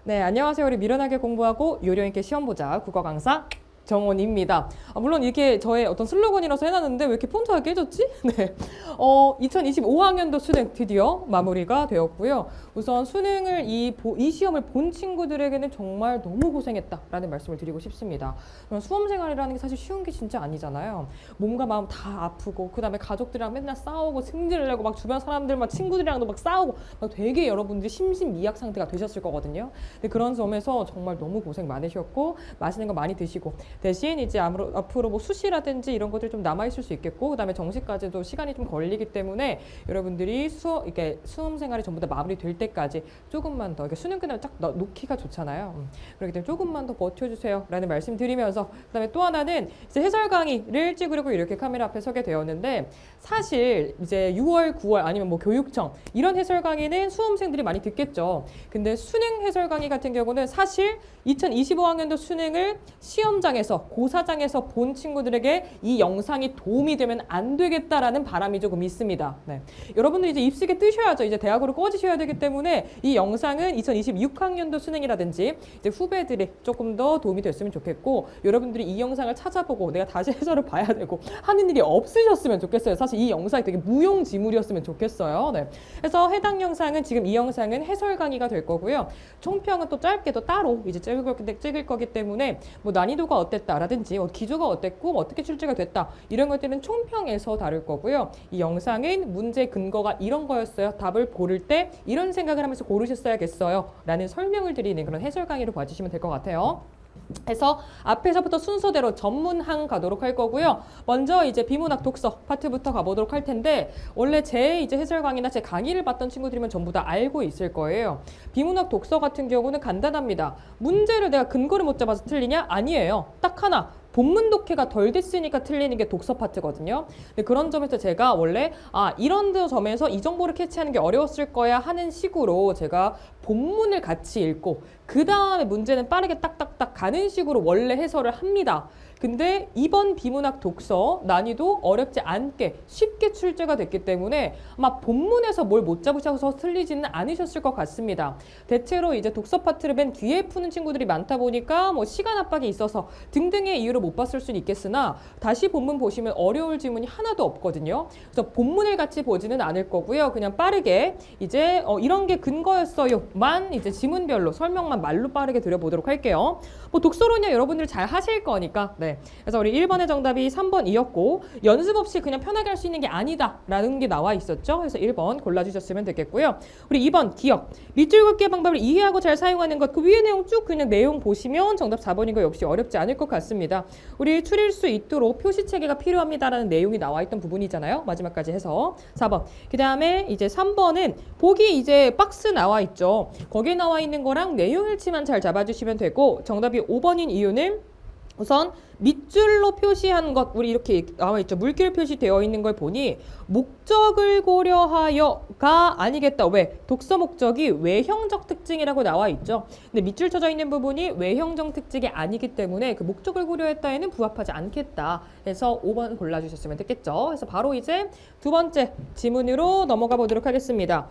네, 안녕하세요. 우리 미련하게 공부하고 요령 있게 시험 보자 국어 강사 정원입니다. 물론 이게 저의 어떤 슬로건이라서 해놨는데 왜 이렇게 폰트가 깨졌지? 네. 2025학년도 수능 드디어 마무리가 되었고요. 우선 수능을 이 시험을 본 친구들에게는 정말 너무 고생했다라는 말씀을 드리고 싶습니다. 수험 생활이라는 게 사실 쉬운 게 진짜 아니잖아요. 몸과 마음 다 아프고 그다음에 가족들이랑 맨날 싸우고 승질을 내고 막 주변 사람들 막 친구들이랑도 막 싸우고 막 되게 여러분들이 심신미약 상태가 되셨을 거거든요. 근데 그런 점에서 정말 너무 고생 많으셨고 맛있는 거 많이 드시고 대신 이제 앞으로 뭐 수시라든지 이런 것들이 좀 남아있을 수 있겠고 그다음에 정시까지도 시간이 좀 걸리기 때문에 여러분들이 이렇게 수험 생활이 전부 다 마무리될 때까지 조금만 더 이렇게 수능 끝나면 딱 놓기가 좋잖아요. 그렇기 때문에 조금만 더 버텨주세요 라는 말씀 드리면서 그다음에 또 하나는 이제 해설 강의를 찍으려고 이렇게 카메라 앞에 서게 되었는데 사실 이제 6월, 9월 아니면 뭐 교육청 이런 해설 강의는 수험생들이 많이 듣겠죠. 근데 수능 해설 강의 같은 경우는 사실 2025학년도 수능을 시험장에서 고사장에서 본 친구들에게 이 영상이 도움이 되면 안 되겠다라는 바람이 조금 있습니다. 네. 여러분들 이제 입시에 뜨셔야죠. 이제 대학으로 꺼지셔야 되기 때문에 이 영상은 2026학년도 수능이라든지 이제 후배들이 조금 더 도움이 됐으면 좋겠고 여러분들이 이 영상을 찾아보고 내가 다시 해설을 봐야 되고 하는 일이 없으셨으면 좋겠어요. 사실 이 영상이 되게 무용지물이었으면 좋겠어요. 네. 그래서 해당 영상은 지금 이 영상은 해설 강의가 될 거고요. 총평은 또 짧게 또 따로 이제 찍을 거기 때문에 뭐 난이도가 어땠다라든지 기조가 어땠고 어떻게 출제가 됐다 이런 것들은 총평에서 다룰 거고요. 이 영상은 문제 근거가 이런 거였어요. 답을 고를 때 이런 생각을 하면서 고르셨어야겠어요 라는 설명을 드리는 그런 해설 강의로 봐주시면 될 것 같아요. 해서 앞에서부터 순서대로 전문항 가도록 할 거고요. 먼저 이제 비문학 독서 파트부터 가보도록 할 텐데 원래 제 이제 해설 강의나 제 강의를 봤던 친구들이면 전부 다 알고 있을 거예요. 비문학 독서 같은 경우는 간단합니다. 문제를 내가 근거를 못 잡아서 틀리냐? 아니에요. 딱 하나. 본문 독해가 덜 됐으니까 틀리는 게 독서 파트거든요. 근데 그런 점에서 제가 원래 이런 점에서 이 정보를 캐치하는 게 어려웠을 거야 하는 식으로 제가 본문을 같이 읽고 그 다음에 문제는 빠르게 딱딱딱 가는 식으로 원래 해설을 합니다. 근데 이번 비문학 독서 난이도 어렵지 않게 쉽게 출제가 됐기 때문에 아마 본문에서 뭘 못 잡으셔서 틀리지는 않으셨을 것 같습니다. 대체로 이제 독서 파트를 맨 뒤에 푸는 친구들이 많다 보니까 뭐 시간 압박이 있어서 등등의 이유로 못 봤을 수는 있겠으나 다시 본문 보시면 어려울 지문이 하나도 없거든요. 그래서 본문을 같이 보지는 않을 거고요. 그냥 빠르게 이제 이런 게 근거였어요만 이제 지문별로 설명만 말로 빠르게 드려보도록 할게요. 뭐 독서론이야 여러분들 잘 하실 거니까. 네. 그래서 우리 1번의 정답이 3번이었고 연습 없이 그냥 편하게 할 수 있는 게 아니다 라는 게 나와 있었죠. 그래서 1번 골라주셨으면 되겠고요. 우리 2번 기억. 밑줄 긋기 방법을 이해하고 잘 사용하는 것. 그 위에 내용 쭉 그냥 내용 보시면 정답 4번인 거 역시 어렵지 않을 것 같습니다. 우리 추릴 수 있도록 표시 체계가 필요합니다라는 내용이 나와 있던 부분이잖아요. 마지막까지 해서 4번. 그 다음에 이제 3번은 보기 이제 박스 나와 있죠. 거기에 나와 있는 거랑 내용 일치만 잘 잡아주시면 되고 정답이 5번인 이유는 우선 밑줄로 표시한 것 우리 이렇게 나와 있죠. 물결 표시되어 있는 걸 보니 목적을 고려하여가 아니겠다. 왜? 독서 목적이 외형적 특징이라고 나와 있죠. 근데 밑줄 쳐져 있는 부분이 외형적 특징이 아니기 때문에 그 목적을 고려했다에는 부합하지 않겠다. 해서 5번 골라주셨으면 됐겠죠. 그래서 바로 이제 두 번째 지문으로 넘어가 보도록 하겠습니다.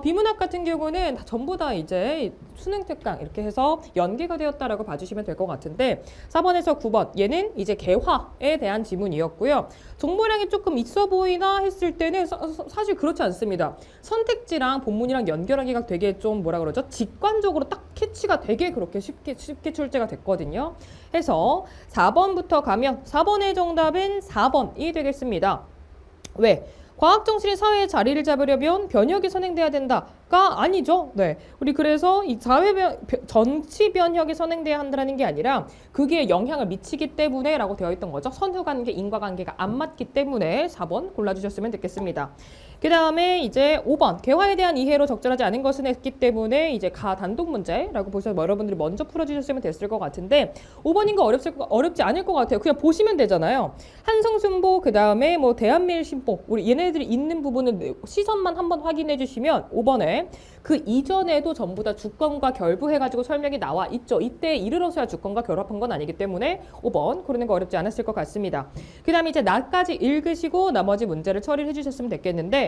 비문학 같은 경우는 전부 다 이제 수능 특강 이렇게 해서 연계가 되었다라고 봐주시면 될 것 같은데 4번에서 9번 얘는 이제 개화에 대한 지문이었고요. 정보량이 조금 있어 보이나 했을 때는 사실 그렇지 않습니다. 선택지랑 본문이랑 연결하기가 되게 좀 뭐라 그러죠? 직관적으로 딱 캐치가 되게 그렇게 쉽게 출제가 됐거든요. 해서 4번부터 가면 4번의 정답은 4번이 되겠습니다. 왜? 과학정신이 사회에 자리를 잡으려면 변혁이 선행돼야 된다가 아니죠. 네, 우리 그래서 이 정치 변혁이 선행돼야 한다는 게 아니라 그게 영향을 미치기 때문에라고 되어 있던 거죠. 선후관계, 인과관계가 안 맞기 때문에 4번 골라주셨으면 됐겠습니다. 그 다음에 이제 5번 개화에 대한 이해로 적절하지 않은 것은 했기 때문에 이제 단독 문제라고 보셔서 여러분들이 먼저 풀어주셨으면 됐을 것 같은데 5번인 거 어렵지 않을 것 같아요. 그냥 보시면 되잖아요. 한성순보 그 다음에 뭐 대한밀신보 우리 얘네들이 있는 부분은 시선만 한번 확인해 주시면 5번에 그 이전에도 전부 다 주권과 결부해가지고 설명이 나와 있죠. 이때 이르러서야 주권과 결합한 건 아니기 때문에 5번 고르는 거 어렵지 않았을 것 같습니다. 그 다음에 이제 나까지 읽으시고 나머지 문제를 처리해 주셨으면 됐겠는데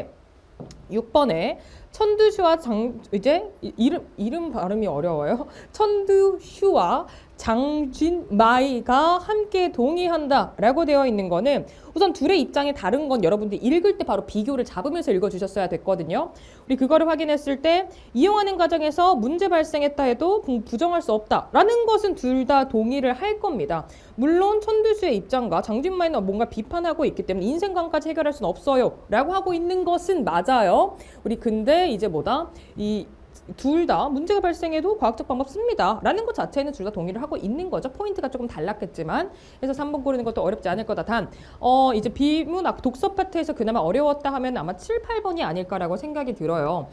6번에 천두슈와 이름 발음이 어려워요. 천두슈와 장진마이가 함께 동의한다 라고 되어 있는 거는 우선 둘의 입장이 다른 건 여러분들이 읽을 때 바로 비교를 잡으면서 읽어주셨어야 됐거든요. 우리 그거를 확인했을 때 이용하는 과정에서 문제 발생했다 해도 부정할 수 없다라는 것은 둘 다 동의를 할 겁니다. 물론 천두수의 입장과 장진마이는 뭔가 비판하고 있기 때문에 인생관까지 해결할 수는 없어요 라고 하고 있는 것은 맞아요. 우리 근데 이제 둘 다 문제가 발생해도 과학적 방법 씁니다 라는 것 자체는 둘 다 동의를 하고 있는 거죠. 포인트가 조금 달랐겠지만 그래서 3번 고르는 것도 어렵지 않을 거다. 단 이제 비문학 독서 파트에서 그나마 어려웠다 하면 아마 7, 8번이 아닐까라고 생각이 들어요.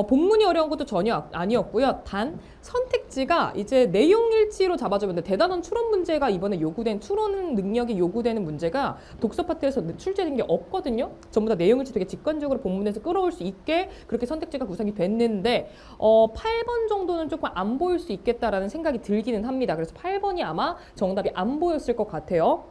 본문이 어려운 것도 전혀 아니었고요. 단 선택지가 이제 내용일치로 잡아주면 돼. 대단한 추론 문제가 이번에 요구된 추론 능력이 요구되는 문제가 독서 파트에서 출제된 게 없거든요. 전부 다 내용일치 되게 직관적으로 본문에서 끌어올 수 있게 그렇게 선택지가 구성이 됐는데 8번 정도는 조금 안 보일 수 있겠다라는 생각이 들기는 합니다. 그래서 8번이 아마 정답이 안 보였을 것 같아요.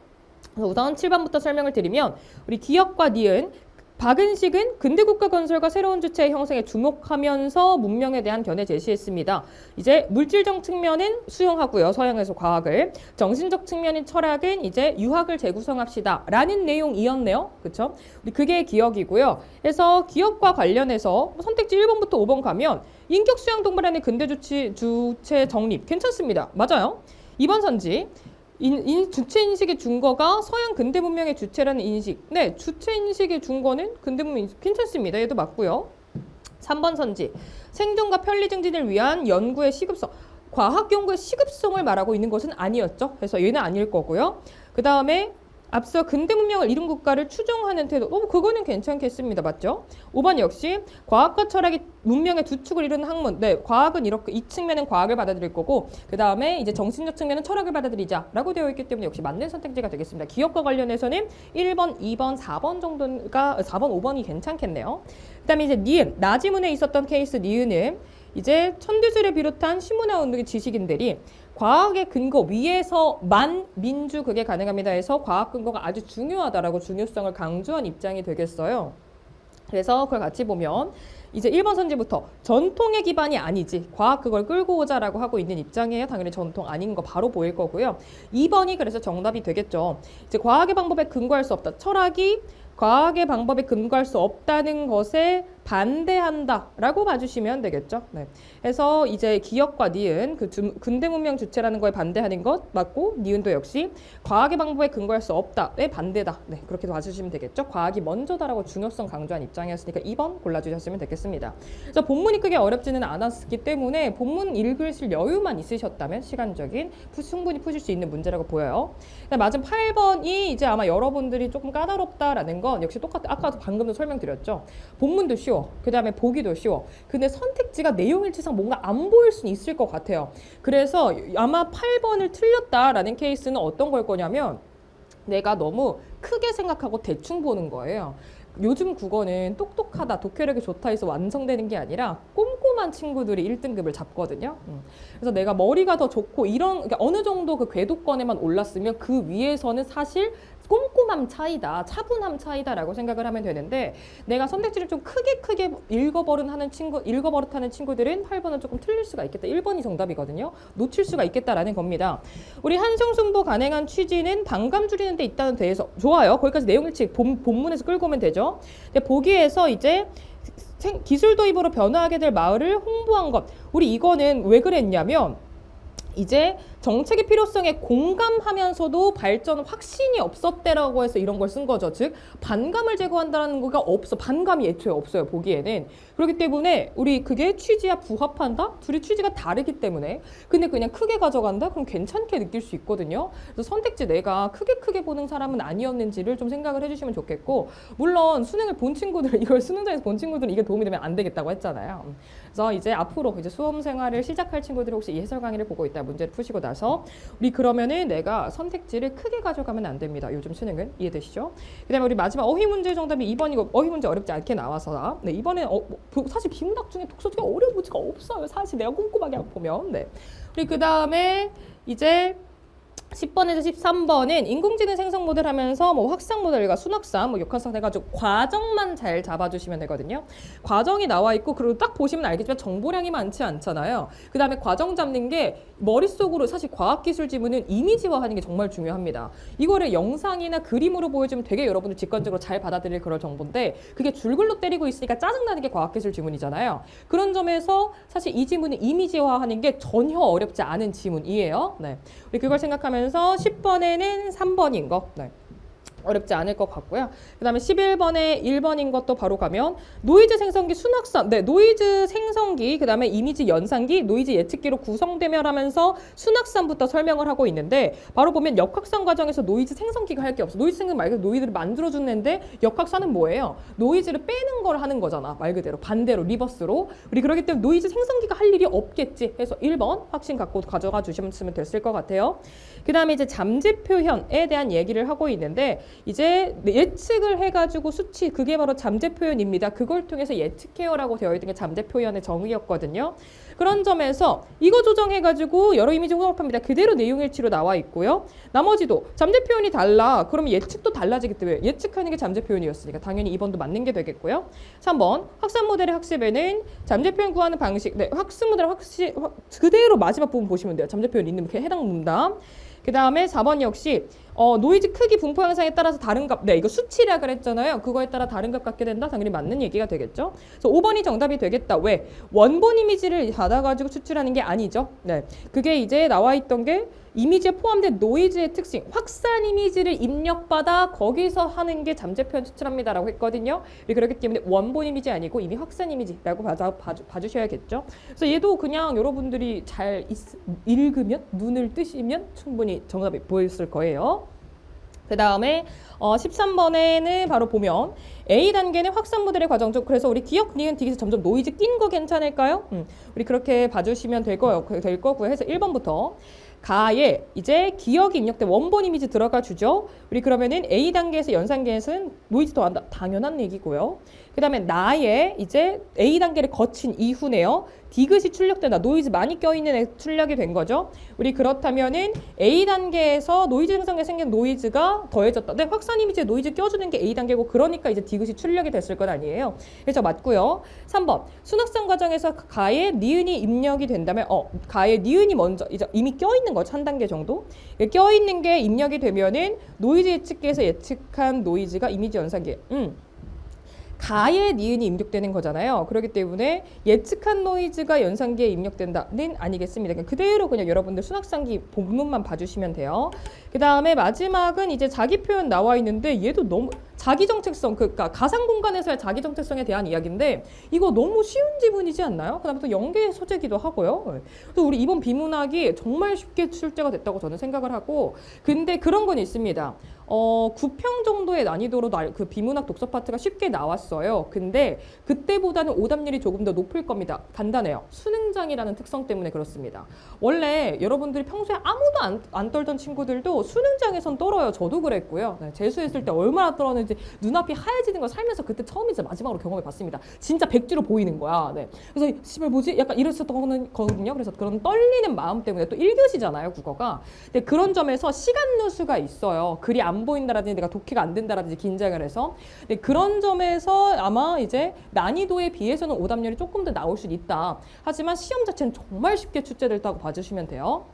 그래서 우선 7번부터 설명을 드리면 우리 기역과 니은 박은식은 근대국가 건설과 새로운 주체의 형성에 주목하면서 문명에 대한 견해 제시했습니다. 이제 물질적 측면은 수용하고요. 서양에서 과학을. 정신적 측면인 철학은 이제 유학을 재구성합시다. 라는 내용이었네요. 그렇죠? 그게 기억이고요. 그래서 기억과 관련해서 선택지 1번부터 5번 가면 인격 수양 동반의 근대 주체 정립 괜찮습니다. 맞아요. 2번 선지. 주체 인식의 준거가 서양 근대 문명의 주체라는 인식. 네, 주체 인식의 준거는 근대 문명 인식 괜찮습니다. 얘도 맞고요. 3번 선지. 생존과 편리 증진을 위한 연구의 시급성. 과학 연구의 시급성을 말하고 있는 것은 아니었죠. 그래서 얘는 아닐 거고요. 그 다음에 앞서 근대 문명을 이룬 국가를 추종하는 태도. 그거는 괜찮겠습니다. 맞죠? 5번 역시 과학과 철학이 문명의 두 축을 이루는 학문. 네, 과학은 이렇게 이 측면은 과학을 받아들일 거고 그 다음에 이제 정신적 측면은 철학을 받아들이자 라고 되어 있기 때문에 역시 맞는 선택지가 되겠습니다. 기억과 관련해서는 1번, 2번, 4번 정도가 4번, 5번이 괜찮겠네요. 그 다음에 이제 니은, 나지문에 있었던 케이스 니은은 이제 천두술을 비롯한 신문화 운동의 지식인들이 과학의 근거 위에서만 민주 그게 가능합니다 해서 과학 근거가 아주 중요하다라고 중요성을 강조한 입장이 되겠어요. 그래서 그걸 같이 보면 이제 1번 선지부터 전통의 기반이 아니지 과학 그걸 끌고 오자라고 하고 있는 입장이에요. 당연히 전통 아닌 거 바로 보일 거고요. 2번이 그래서 정답이 되겠죠. 이제 과학의 방법에 근거할 수 없다. 철학이 과학의 방법에 근거할 수 없다는 것에 반대한다라고 봐주시면 되겠죠. 네. 그래서 이제 기역과 니은 근대 문명 주체라는 거에 반대하는 것 맞고 니은도 역시 과학의 방법에 근거할 수 없다에 반대다. 네, 그렇게 봐주시면 되겠죠. 과학이 먼저다라고 중요성 강조한 입장이었으니까 2번 골라주셨으면 되겠습니다. 그래서 본문이 크게 어렵지는 않았기 때문에 본문 읽으실 여유만 있으셨다면 시간적인 충분히 푸실 수 있는 문제라고 보여요. 맞은 8번이 이제 아마 여러분들이 조금 까다롭다라는 건 역시 똑같아. 아까도 방금도 설명드렸죠. 본문도 쉬워. 그 다음에 보기도 쉬워. 근데 선택지가 내용일치상 뭔가 안 보일 수는 있을 것 같아요. 그래서 아마 8번을 틀렸다라는 케이스는 어떤 걸 거냐면 내가 너무 크게 생각하고 대충 보는 거예요. 요즘 국어는 똑똑하다, 독해력이 좋다 해서 완성되는 게 아니라 꼼꼼한 친구들이 1등급을 잡거든요. 그래서 내가 머리가 더 좋고 그러니까 어느 정도 그 궤도권에만 올랐으면 그 위에서는 사실 꼼꼼함 차이다, 차분함 차이다라고 생각을 하면 되는데 내가 선택지를 좀 크게 읽어버릇하는 친구들은 8번은 조금 틀릴 수가 있겠다. 1번이 정답이거든요. 놓칠 수가 있겠다라는 겁니다. 우리 한성순보 가능한 취지는 반감 줄이는 데 있다는 데에서 좋아요. 거기까지 내용일치 본문에서 끌고 오면 되죠. 근데 보기에서 이제 기술 도입으로 변화하게 될 마을을 홍보한 것. 우리 이거는 왜 그랬냐면 이제 정책의 필요성에 공감하면서도 발전 확신이 없었대라고 해서 이런 걸 쓴 거죠. 즉 반감을 제거한다는 거가 없어. 반감이 애초에 없어요. 보기에는. 그렇기 때문에 우리 그게 취지와 부합한다? 둘이 취지가 다르기 때문에. 근데 그냥 크게 가져간다? 그럼 괜찮게 느낄 수 있거든요. 그래서 선택지 내가 크게 보는 사람은 아니었는지를 좀 생각을 해주시면 좋겠고 물론 수능을 본 친구들 이걸 수능장에서 본 친구들은 이게 도움이 되면 안 되겠다고 했잖아요. 그래서 이제 앞으로 이제 수험 생활을 시작할 친구들이 혹시 이 해설 강의를 보고 있다 문제를 푸시고 나서 우리 그러면은 내가 선택지를 크게 가져가면 안 됩니다. 요즘 수능은 이해되시죠? 그다음에 우리 마지막 어휘 문제 정답이 2번이고 어휘 문제 어렵지 않게 나와서 네, 이번에 사실 비문학 중에 독서지가 어려운 문제가 없어요. 사실 내가 꼼꼼하게 보면 네. 우리 그다음에 이제 10번에서 13번은 인공지능 생성 모델 하면서 뭐 확산 모델과 순확산, 뭐 역학산 해가지고 과정만 잘 잡아주시면 되거든요. 과정이 나와 있고 그리고 딱 보시면 알겠지만 정보량이 많지 않잖아요. 그 다음에 과정 잡는 게 머릿속으로 사실 과학기술 지문은 이미지화하는 게 정말 중요합니다. 이거를 영상이나 그림으로 보여주면 되게 여러분들 직관적으로 잘 받아들일 그런 정보인데 그게 줄글로 때리고 있으니까 짜증나는 게 과학기술 지문이잖아요. 그런 점에서 사실 이 지문은 이미지화하는 게 전혀 어렵지 않은 지문이에요. 네. 우리 그걸 생각하면서 10번에는 3번인 거. 네. 어렵지 않을 것 같고요. 그 다음에 11번에 1번인 것도 바로 가면 노이즈 생성기 순확산, 네, 노이즈 생성기, 그 다음에 이미지 연산기, 노이즈 예측기로 구성되며 하면서 순확산부터 설명을 하고 있는데 바로 보면 역학산 과정에서 노이즈 생성기가 할 게 없어. 노이즈 생성 말 그대로 노이즈를 만들어주는 애인데 역학산은 뭐예요? 노이즈를 빼는 걸 하는 거잖아. 말 그대로 반대로 리버스로. 우리 그렇기 때문에 노이즈 생성기가 할 일이 없겠지 해서 1번 확신 갖고 가져가 주시면 됐을 것 같아요. 그 다음에 이제 잠재 표현에 대한 얘기를 하고 있는데 이제 예측을 해가지고 수치 그게 바로 잠재 표현입니다. 그걸 통해서 예측해요라고 되어 있는 게 잠재 표현의 정의였거든요. 그런 점에서 이거 조정해가지고 여러 이미지 혼합합니다. 그대로 내용일치로 나와 있고요. 나머지도 잠재 표현이 달라. 그러면 예측도 달라지기 때문에 예측하는 게 잠재 표현이었으니까 당연히 2번도 맞는 게 되겠고요. 3번 확산 모델의 학습에는 잠재 표현 구하는 방식, 네, 학습 모델 그대로 마지막 부분 보시면 돼요. 잠재 표현 있는 해당 문답. 그 다음에 4번 역시 노이즈 크기 분포 양상에 따라서 다른 값, 네, 이거 수치라 그랬잖아요. 그거에 따라 다른 값 갖게 된다. 당연히 맞는 얘기가 되겠죠. 그래서 5번이 정답이 되겠다. 왜? 원본 이미지를 받아가지고 추출하는 게 아니죠. 네, 그게 이제 나와 있던 게 이미지에 포함된 노이즈의 특性, 확산 이미지를 입력받아 거기서 하는 게 잠재 표현 추출합니다라고 했거든요. 그렇기 때문에 원본 이미지 아니고 이미 확산 이미지라고 봐주셔야겠죠. 그래서 얘도 그냥 여러분들이 잘 읽으면, 눈을 뜨시면 충분히 정답이 보였을 거예요. 그 다음에 13번에는 바로 보면 A 단계는 확산 모델의 과정 중 그래서 우리 기억, 니은, 딕에서 점점 노이즈 낀 거 괜찮을까요? 우리 그렇게 봐주시면 될 거고요. 해서 1번부터 가에 이제 기억이 입력된 원본 이미지 들어가 주죠. 우리 그러면은 A 단계에서 연산계에서는 노이즈 더한다. 당연한 얘기고요. 그 다음에 나의 이제 A 단계를 거친 이후네요. 디귿이 출력된다. 노이즈 많이 껴있는 애 출력이 된 거죠. 우리 그렇다면은 A 단계에서 노이즈 생성에 생긴 노이즈가 더해졌다. 네, 확산 이미지에 노이즈 껴주는 게 A 단계고 그러니까 이제 디귿이 출력이 됐을 것 아니에요. 그래서 맞고요. 3번 순확산 과정에서 가에 니은이 입력이 된다면 가에 니은이 먼저 이제 이미 껴있는 거죠. 한 단계 정도. 껴있는 게 입력이 되면은 노이즈 예측기에서 예측한 노이즈가 이미지 연산기. 가에 니은이 입력되는 거잖아요. 그렇기 때문에 예측한 노이즈가 연산기에 입력된다는 아니겠습니다. 그대로 그냥 여러분들 순확산기 본문만 봐주시면 돼요. 그 다음에 마지막은 이제 자기 표현 나와 있는데 얘도 너무 자기 정체성, 그러니까 가상 공간에서의 자기 정체성에 대한 이야기인데 이거 너무 쉬운 지문이지 않나요? 그다음에 또 연계 소재기도 하고요. 그래서 우리 이번 비문학이 정말 쉽게 출제가 됐다고 저는 생각을 하고 근데 그런 건 있습니다. 9평 정도의 난이도로 그 비문학 독서 파트가 쉽게 나왔어요. 근데 그때보다는 오답률이 조금 더 높을 겁니다. 간단해요. 수능장이라는 특성 때문에 그렇습니다. 원래 여러분들이 평소에 아무도 안 떨던 친구들도 수능장에선 떨어요. 저도 그랬고요. 네, 재수했을 때 얼마나 떨었는지 눈앞이 하얘지는 걸 살면서 그때 처음이자 마지막으로 경험해 봤습니다. 진짜 백지로 보이는 거야. 네. 그래서 씨발 뭐지? 약간 이랬었던 거거든요. 그래서 그런 떨리는 마음 때문에 또 1교시잖아요. 국어가. 근데 그런 점에서 시간 누수가 있어요. 글이 안 보인다라든지 내가 독해가 안 된다라든지 긴장을 해서 근데 그런 점에서 아마 이제 난이도에 비해서는 오답률이 조금 더 나올 수 있다. 하지만 시험 자체는 정말 쉽게 출제됐다고 봐주시면 돼요.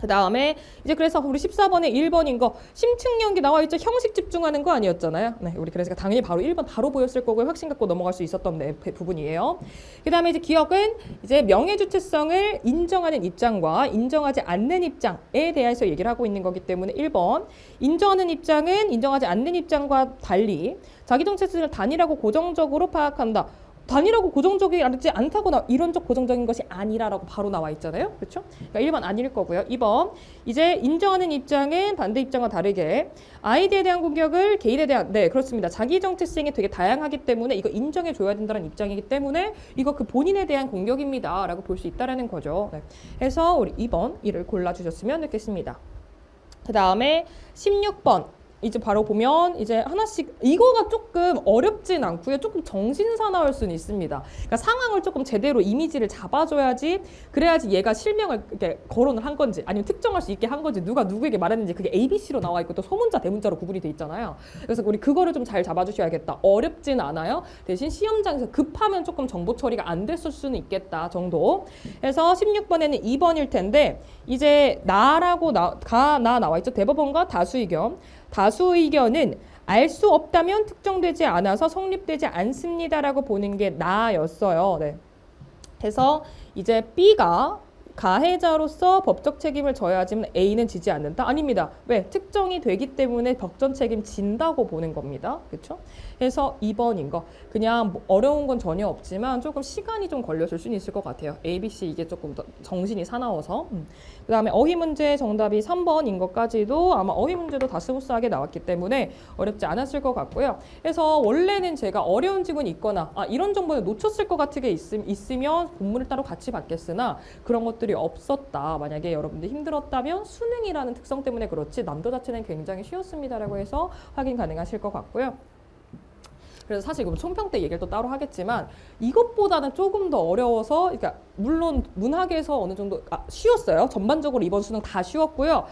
그 다음에 이제 그래서 우리 14번에 1번인 거 심층 연기 나와 있죠. 형식 집중하는 거 아니었잖아요. 네, 우리 그래서 당연히 바로 1번 바로 보였을 거고요. 확신 갖고 넘어갈 수 있었던 부분이에요. 그 다음에 이제 기억은 이제 명예 주체성을 인정하는 입장과 인정하지 않는 입장에 대해서 얘기를 하고 있는 거기 때문에 1번 인정하는 입장은 인정하지 않는 입장과 달리 자기 정체성을 단일하고 고정적으로 파악한다. 단일하고 고정적이지 않다거나 이론적 고정적인 것이 아니라라고 바로 나와 있잖아요. 그렇죠? 그러니까 1번 아닐 거고요. 2번 이제 인정하는 입장은 반대 입장과 다르게 아이디에 대한 공격을 개인에 대한 네 그렇습니다. 자기 정체성이 되게 다양하기 때문에 이거 인정해 줘야 된다는 입장이기 때문에 이거 그 본인에 대한 공격입니다. 라고 볼 수 있다라는 거죠. 네. 해서 우리 2번 이를 골라주셨으면 좋겠습니다. 그 다음에 16번 이제 바로 보면 이제 하나씩 이거가 조금 어렵진 않고요. 조금 정신사나울 수는 있습니다. 그러니까 상황을 조금 제대로 이미지를 잡아줘야지 그래야지 얘가 실명을 이렇게 거론을 한 건지 아니면 특정할 수 있게 한 건지 누가 누구에게 말했는지 그게 ABC로 나와 있고 또 소문자 대문자로 구분이 돼 있잖아요. 그래서 우리 그거를 좀 잘 잡아주셔야겠다. 어렵진 않아요. 대신 시험장에서 급하면 조금 정보 처리가 안 됐을 수는 있겠다 정도. 그래서 16번에는 2번일 텐데 이제 나라고 나 나와 있죠. 대법원과 다수의견. 다수의견은 알 수 없다면 특정되지 않아서 성립되지 않습니다라고 보는 게 나였어요. 네. 그래서 이제 B가 가해자로서 법적 책임을 져야 하지만 A는 지지 않는다? 아닙니다. 왜? 특정이 되기 때문에 법적 책임 진다고 보는 겁니다. 그렇죠? 그래서 2번인 거. 그냥 뭐 어려운 건 전혀 없지만 조금 시간이 좀 걸렸을 수는 있을 것 같아요. A, B, C 이게 조금 더 정신이 사나워서. 그 다음에 어휘 문제 정답이 3번인 것까지도 아마 어휘 문제도 다스무스하게 나왔기 때문에 어렵지 않았을 것 같고요. 그래서 원래는 제가 어려운 지문이 있거나 이런 정보를 놓쳤을 것 같은 게 있으면 본문을 따로 같이 받겠으나 그런 것들이 없었다. 만약에 여러분들 힘들었다면 수능이라는 특성 때문에 그렇지 난도 자체는 굉장히 쉬웠습니다라고 해서 확인 가능하실 것 같고요. 그래서 사실 이거 총평 때 얘기를 또 따로 하겠지만 이것보다는 조금 더 어려워서 그러니까 물론 문학에서 어느 정도 쉬웠어요. 전반적으로 이번 수능 다 쉬웠고요.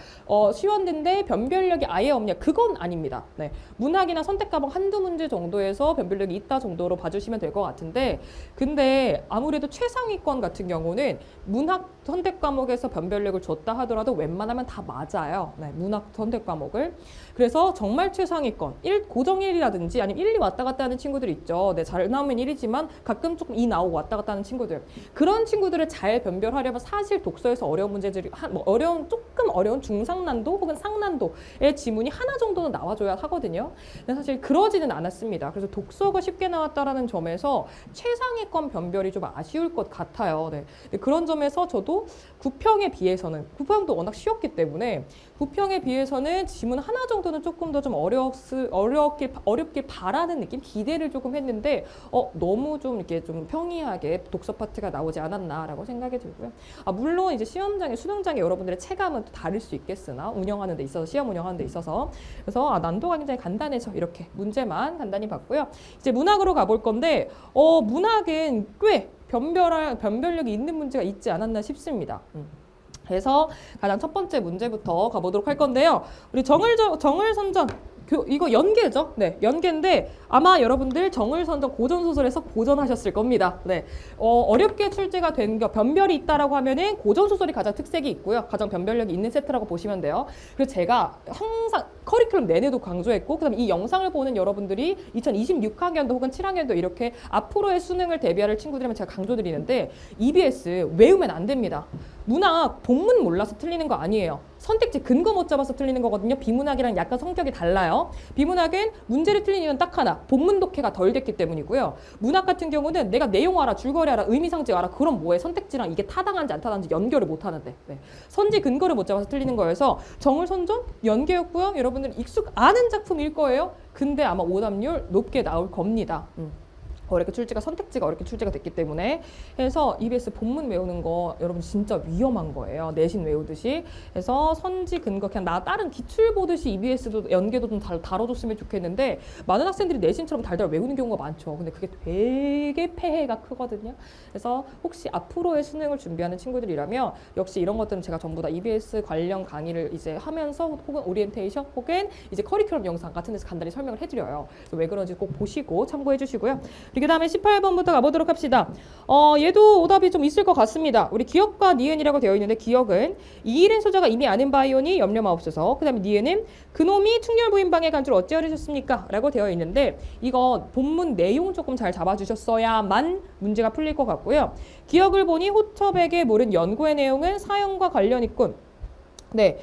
쉬웠는데 변별력이 아예 없냐? 그건 아닙니다. 네. 문학이나 선택 과목 한두 문제 정도에서 변별력이 있다 정도로 봐주시면 될 것 같은데 근데 아무래도 최상위권 같은 경우는 문학 선택 과목에서 변별력을 줬다 하더라도 웬만하면 다 맞아요. 네. 문학 선택 과목을. 그래서 정말 최상위권 고정 1이라든지 아니면 1, 2 왔다 갔다 하는 친구들 있죠. 네, 잘 나오면 1이지만 가끔 조금 2 나오고 왔다 갔다 하는 친구들. 그런 친구들을 잘 변별하려면 사실 독서에서 어려운 문제들이 조금 어려운 중상난도 혹은 상난도의 지문이 하나 정도는 나와줘야 하거든요. 근데 사실 그러지는 않았습니다. 그래서 독서가 쉽게 나왔다라는 점에서 최상위권 변별이 좀 아쉬울 것 같아요. 네. 근데 그런 점에서 저도 9평에 비해서는 9평도 워낙 쉬웠기 때문에 9평에 비해서는 지문 하나 정도는 조금 더 좀 어렵길 바라는 느낌, 기대를 조금 했는데 너무 좀 이렇게 좀 평이하게 독서 파트가 나오지 않았나라고 생각이 들고요. 물론 이제 시험장에 수능장에 여러분들의 체감은 또 다를 수 있겠으나 운영하는 데 있어서 시험 운영하는 데 있어서 그래서 난도가 굉장히 간단해서 이렇게 문제만 간단히 봤고요. 이제 문학으로 가볼 건데 문학은 꽤 변별력이 있는 문제가 있지 않았나 싶습니다. 그래서 가장 첫 번째 문제부터 가보도록 할 건데요. 우리 정을선전 이거 연계죠? 네, 연계인데 아마 여러분들 정을선전 고전소설에서 고전하셨을 겁니다. 네, 어렵게 출제가 된 변별이 있다라고 하면은 고전소설이 가장 특색이 있고요. 가장 변별력이 있는 세트라고 보시면 돼요. 그래서 제가 항상 커리큘럼 내내도 강조했고 그다음에 이 영상을 보는 여러분들이 2026학년도 혹은 7학년도 이렇게 앞으로의 수능을 대비할 친구들이면 제가 강조드리는데 EBS 외우면 안 됩니다. 문학 본문 몰라서 틀리는 거 아니에요. 선택지 근거 못 잡아서 틀리는 거거든요. 비문학이랑 약간 성격이 달라요. 비문학은 문제를 틀린 이유는 딱 하나. 본문 독해가 덜 됐기 때문이고요. 문학 같은 경우는 내가 내용 알아, 줄거리 알아, 의미상징 알아. 그럼 뭐해? 선택지랑 이게 타당한지 안 타당한지 연결을 못 하는데. 네. 선지 근거를 못 잡아서 틀리는 거여서 정을선전 연계였고요. 여러분들 아는 작품일 거예요. 근데 아마 오답률 높게 나올 겁니다. 어렵게 출제가 선택지가 어렵게 출제가 됐기 때문에 해서 EBS 본문 외우는 거 여러분 진짜 위험한 거예요. 내신 외우듯이. 그래서 선지 근거 그냥 다른 기출 보듯이 EBS도 연계도 좀 다뤄줬으면 좋겠는데 많은 학생들이 내신처럼 달달 외우는 경우가 많죠. 근데 그게 되게 폐해가 크거든요. 그래서 혹시 앞으로의 수능을 준비하는 친구들이라면 역시 이런 것들은 제가 전부 다 EBS 관련 강의를 이제 하면서 혹은 오리엔테이션 혹은 이제 커리큘럼 영상 같은 데서 간단히 설명을 해드려요. 그래서 왜 그런지 꼭 보시고 참고해 주시고요. 그 다음에 18번부터 가보도록 합시다. 얘도 오답이 좀 있을 것 같습니다. 우리 기억과 니은이라고 되어 있는데 기억은 이일인 소자가 이미 아는 바이오니 염려 마옵소서. 그 다음에 니은은 그놈이 충렬 부인방에 간 줄 어찌 알으셨습니까? 라고 되어 있는데 이거 본문 내용 조금 잘 잡아주셨어야만 문제가 풀릴 것 같고요. 기억을 보니 호처백의 모른 연구의 내용은 사연과 관련 있군. 네,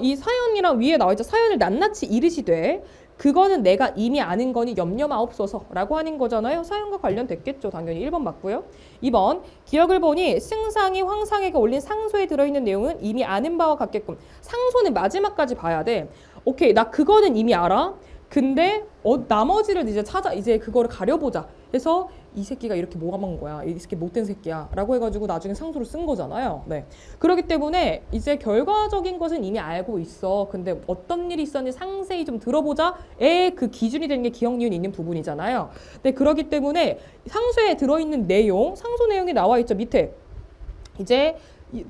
이 사연이랑 위에 나와 있죠. 사연을 낱낱이 이르시되 그거는 내가 이미 아는 거니 염려 마옵소서 라고 하는 거잖아요. 사연과 관련됐겠죠. 당연히 1번 맞고요. 2번 기억을 보니 승상이 황상에게 올린 상소에 들어있는 내용은 이미 아는 바와 같겠군. 상소는 마지막까지 봐야 돼. 오케이, 나 그거는 이미 알아. 근데 나머지를 이제 그거를 가려보자 해서 이 새끼가 이렇게 모함한 거야. 이 새끼 못된 새끼야. 라고 해가지고 나중에 상소를 쓴 거잖아요. 네. 그렇기 때문에 이제 결과적인 것은 이미 알고 있어. 근데 어떤 일이 있었는지 상세히 좀 들어보자의 그 기준이 되는 게 기억, 니은 있는 부분이잖아요. 네. 그렇기 때문에 상소에 들어있는 내용, 상소 내용이 나와 있죠. 밑에. 이제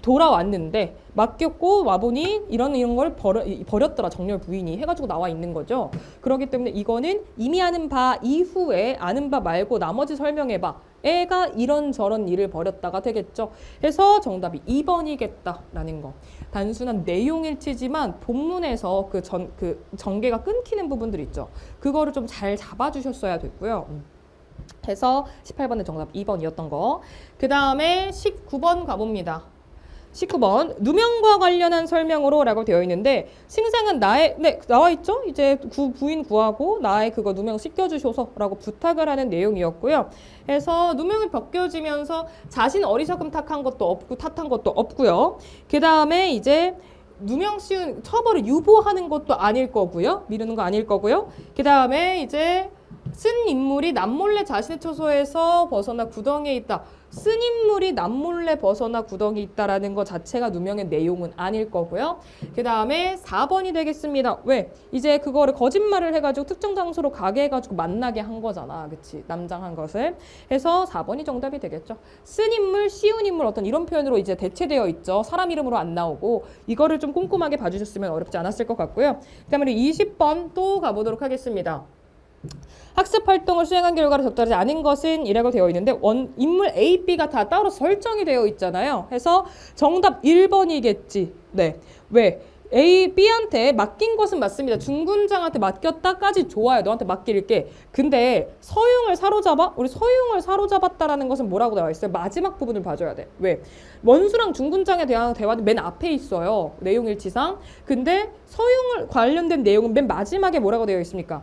돌아왔는데 맡겼고 와보니 이런 걸 버렸더라 정렬 부인이 해가지고 나와 있는 거죠. 그렇기 때문에 이거는 이미 아는 바 이후에 아는 바 말고 나머지 설명해봐. 애가 이런저런 일을 벌였다가 되겠죠. 해서 정답이 2번이겠다라는 거. 단순한 내용일치지만 본문에서 그 전개가 끊기는 부분들 있죠. 그거를 좀 잘 잡아주셨어야 됐고요. 해서 18번의 정답 2번이었던 거. 그 다음에 19번 가봅니다. 19번 누명과 관련한 설명으로 라고 되어 있는데 신생은 나와 있죠? 이제 부인 구하고 나의 그거 누명 씻겨주셔서 라고 부탁을 하는 내용이었고요. 해서 누명이 벗겨지면서 자신 어리석음 탓한 것도 없고요. 그 다음에 이제 누명 씌운 처벌을 유보하는 것도 아닐 거고요. 미루는 거 아닐 거고요. 그 다음에 이제 쓴 인물이 남몰래 자신의 처소에서 벗어나 구덩이에 있다. 쓴 인물이 남몰래 벗어나 구덩이에 있다라는 것 자체가 누명의 내용은 아닐 거고요. 그 다음에 4번이 되겠습니다. 왜? 이제 그거를 거짓말을 해가지고 특정 장소로 가게 해가지고 만나게 한 거잖아. 그치? 남장한 것을. 해서 4번이 정답이 되겠죠. 쓴 인물, 씌운 인물 어떤 이런 표현으로 이제 대체되어 있죠. 사람 이름으로 안 나오고 이거를 좀 꼼꼼하게 봐주셨으면 어렵지 않았을 것 같고요. 그 다음에 20번 또 가보도록 하겠습니다. 학습 활동을 수행한 결과로 적절하지 않은 것은 이라고 되어 있는데 인물 A, B가 다 따로 설정이 되어 있잖아요. 해서 정답 1번이겠지. 네. 왜? A, B한테 맡긴 것은 맞습니다. 중군장한테 맡겼다까지 좋아요. 너한테 맡길게. 근데 서용을 사로잡아? 우리 서용을 사로잡았다라는 것은 뭐라고 나와 있어요? 마지막 부분을 봐줘야 돼. 왜? 원수랑 중군장에 대한 대화는 맨 앞에 있어요. 내용일치상. 근데 서용을 관련된 내용은 맨 마지막에 뭐라고 되어 있습니까?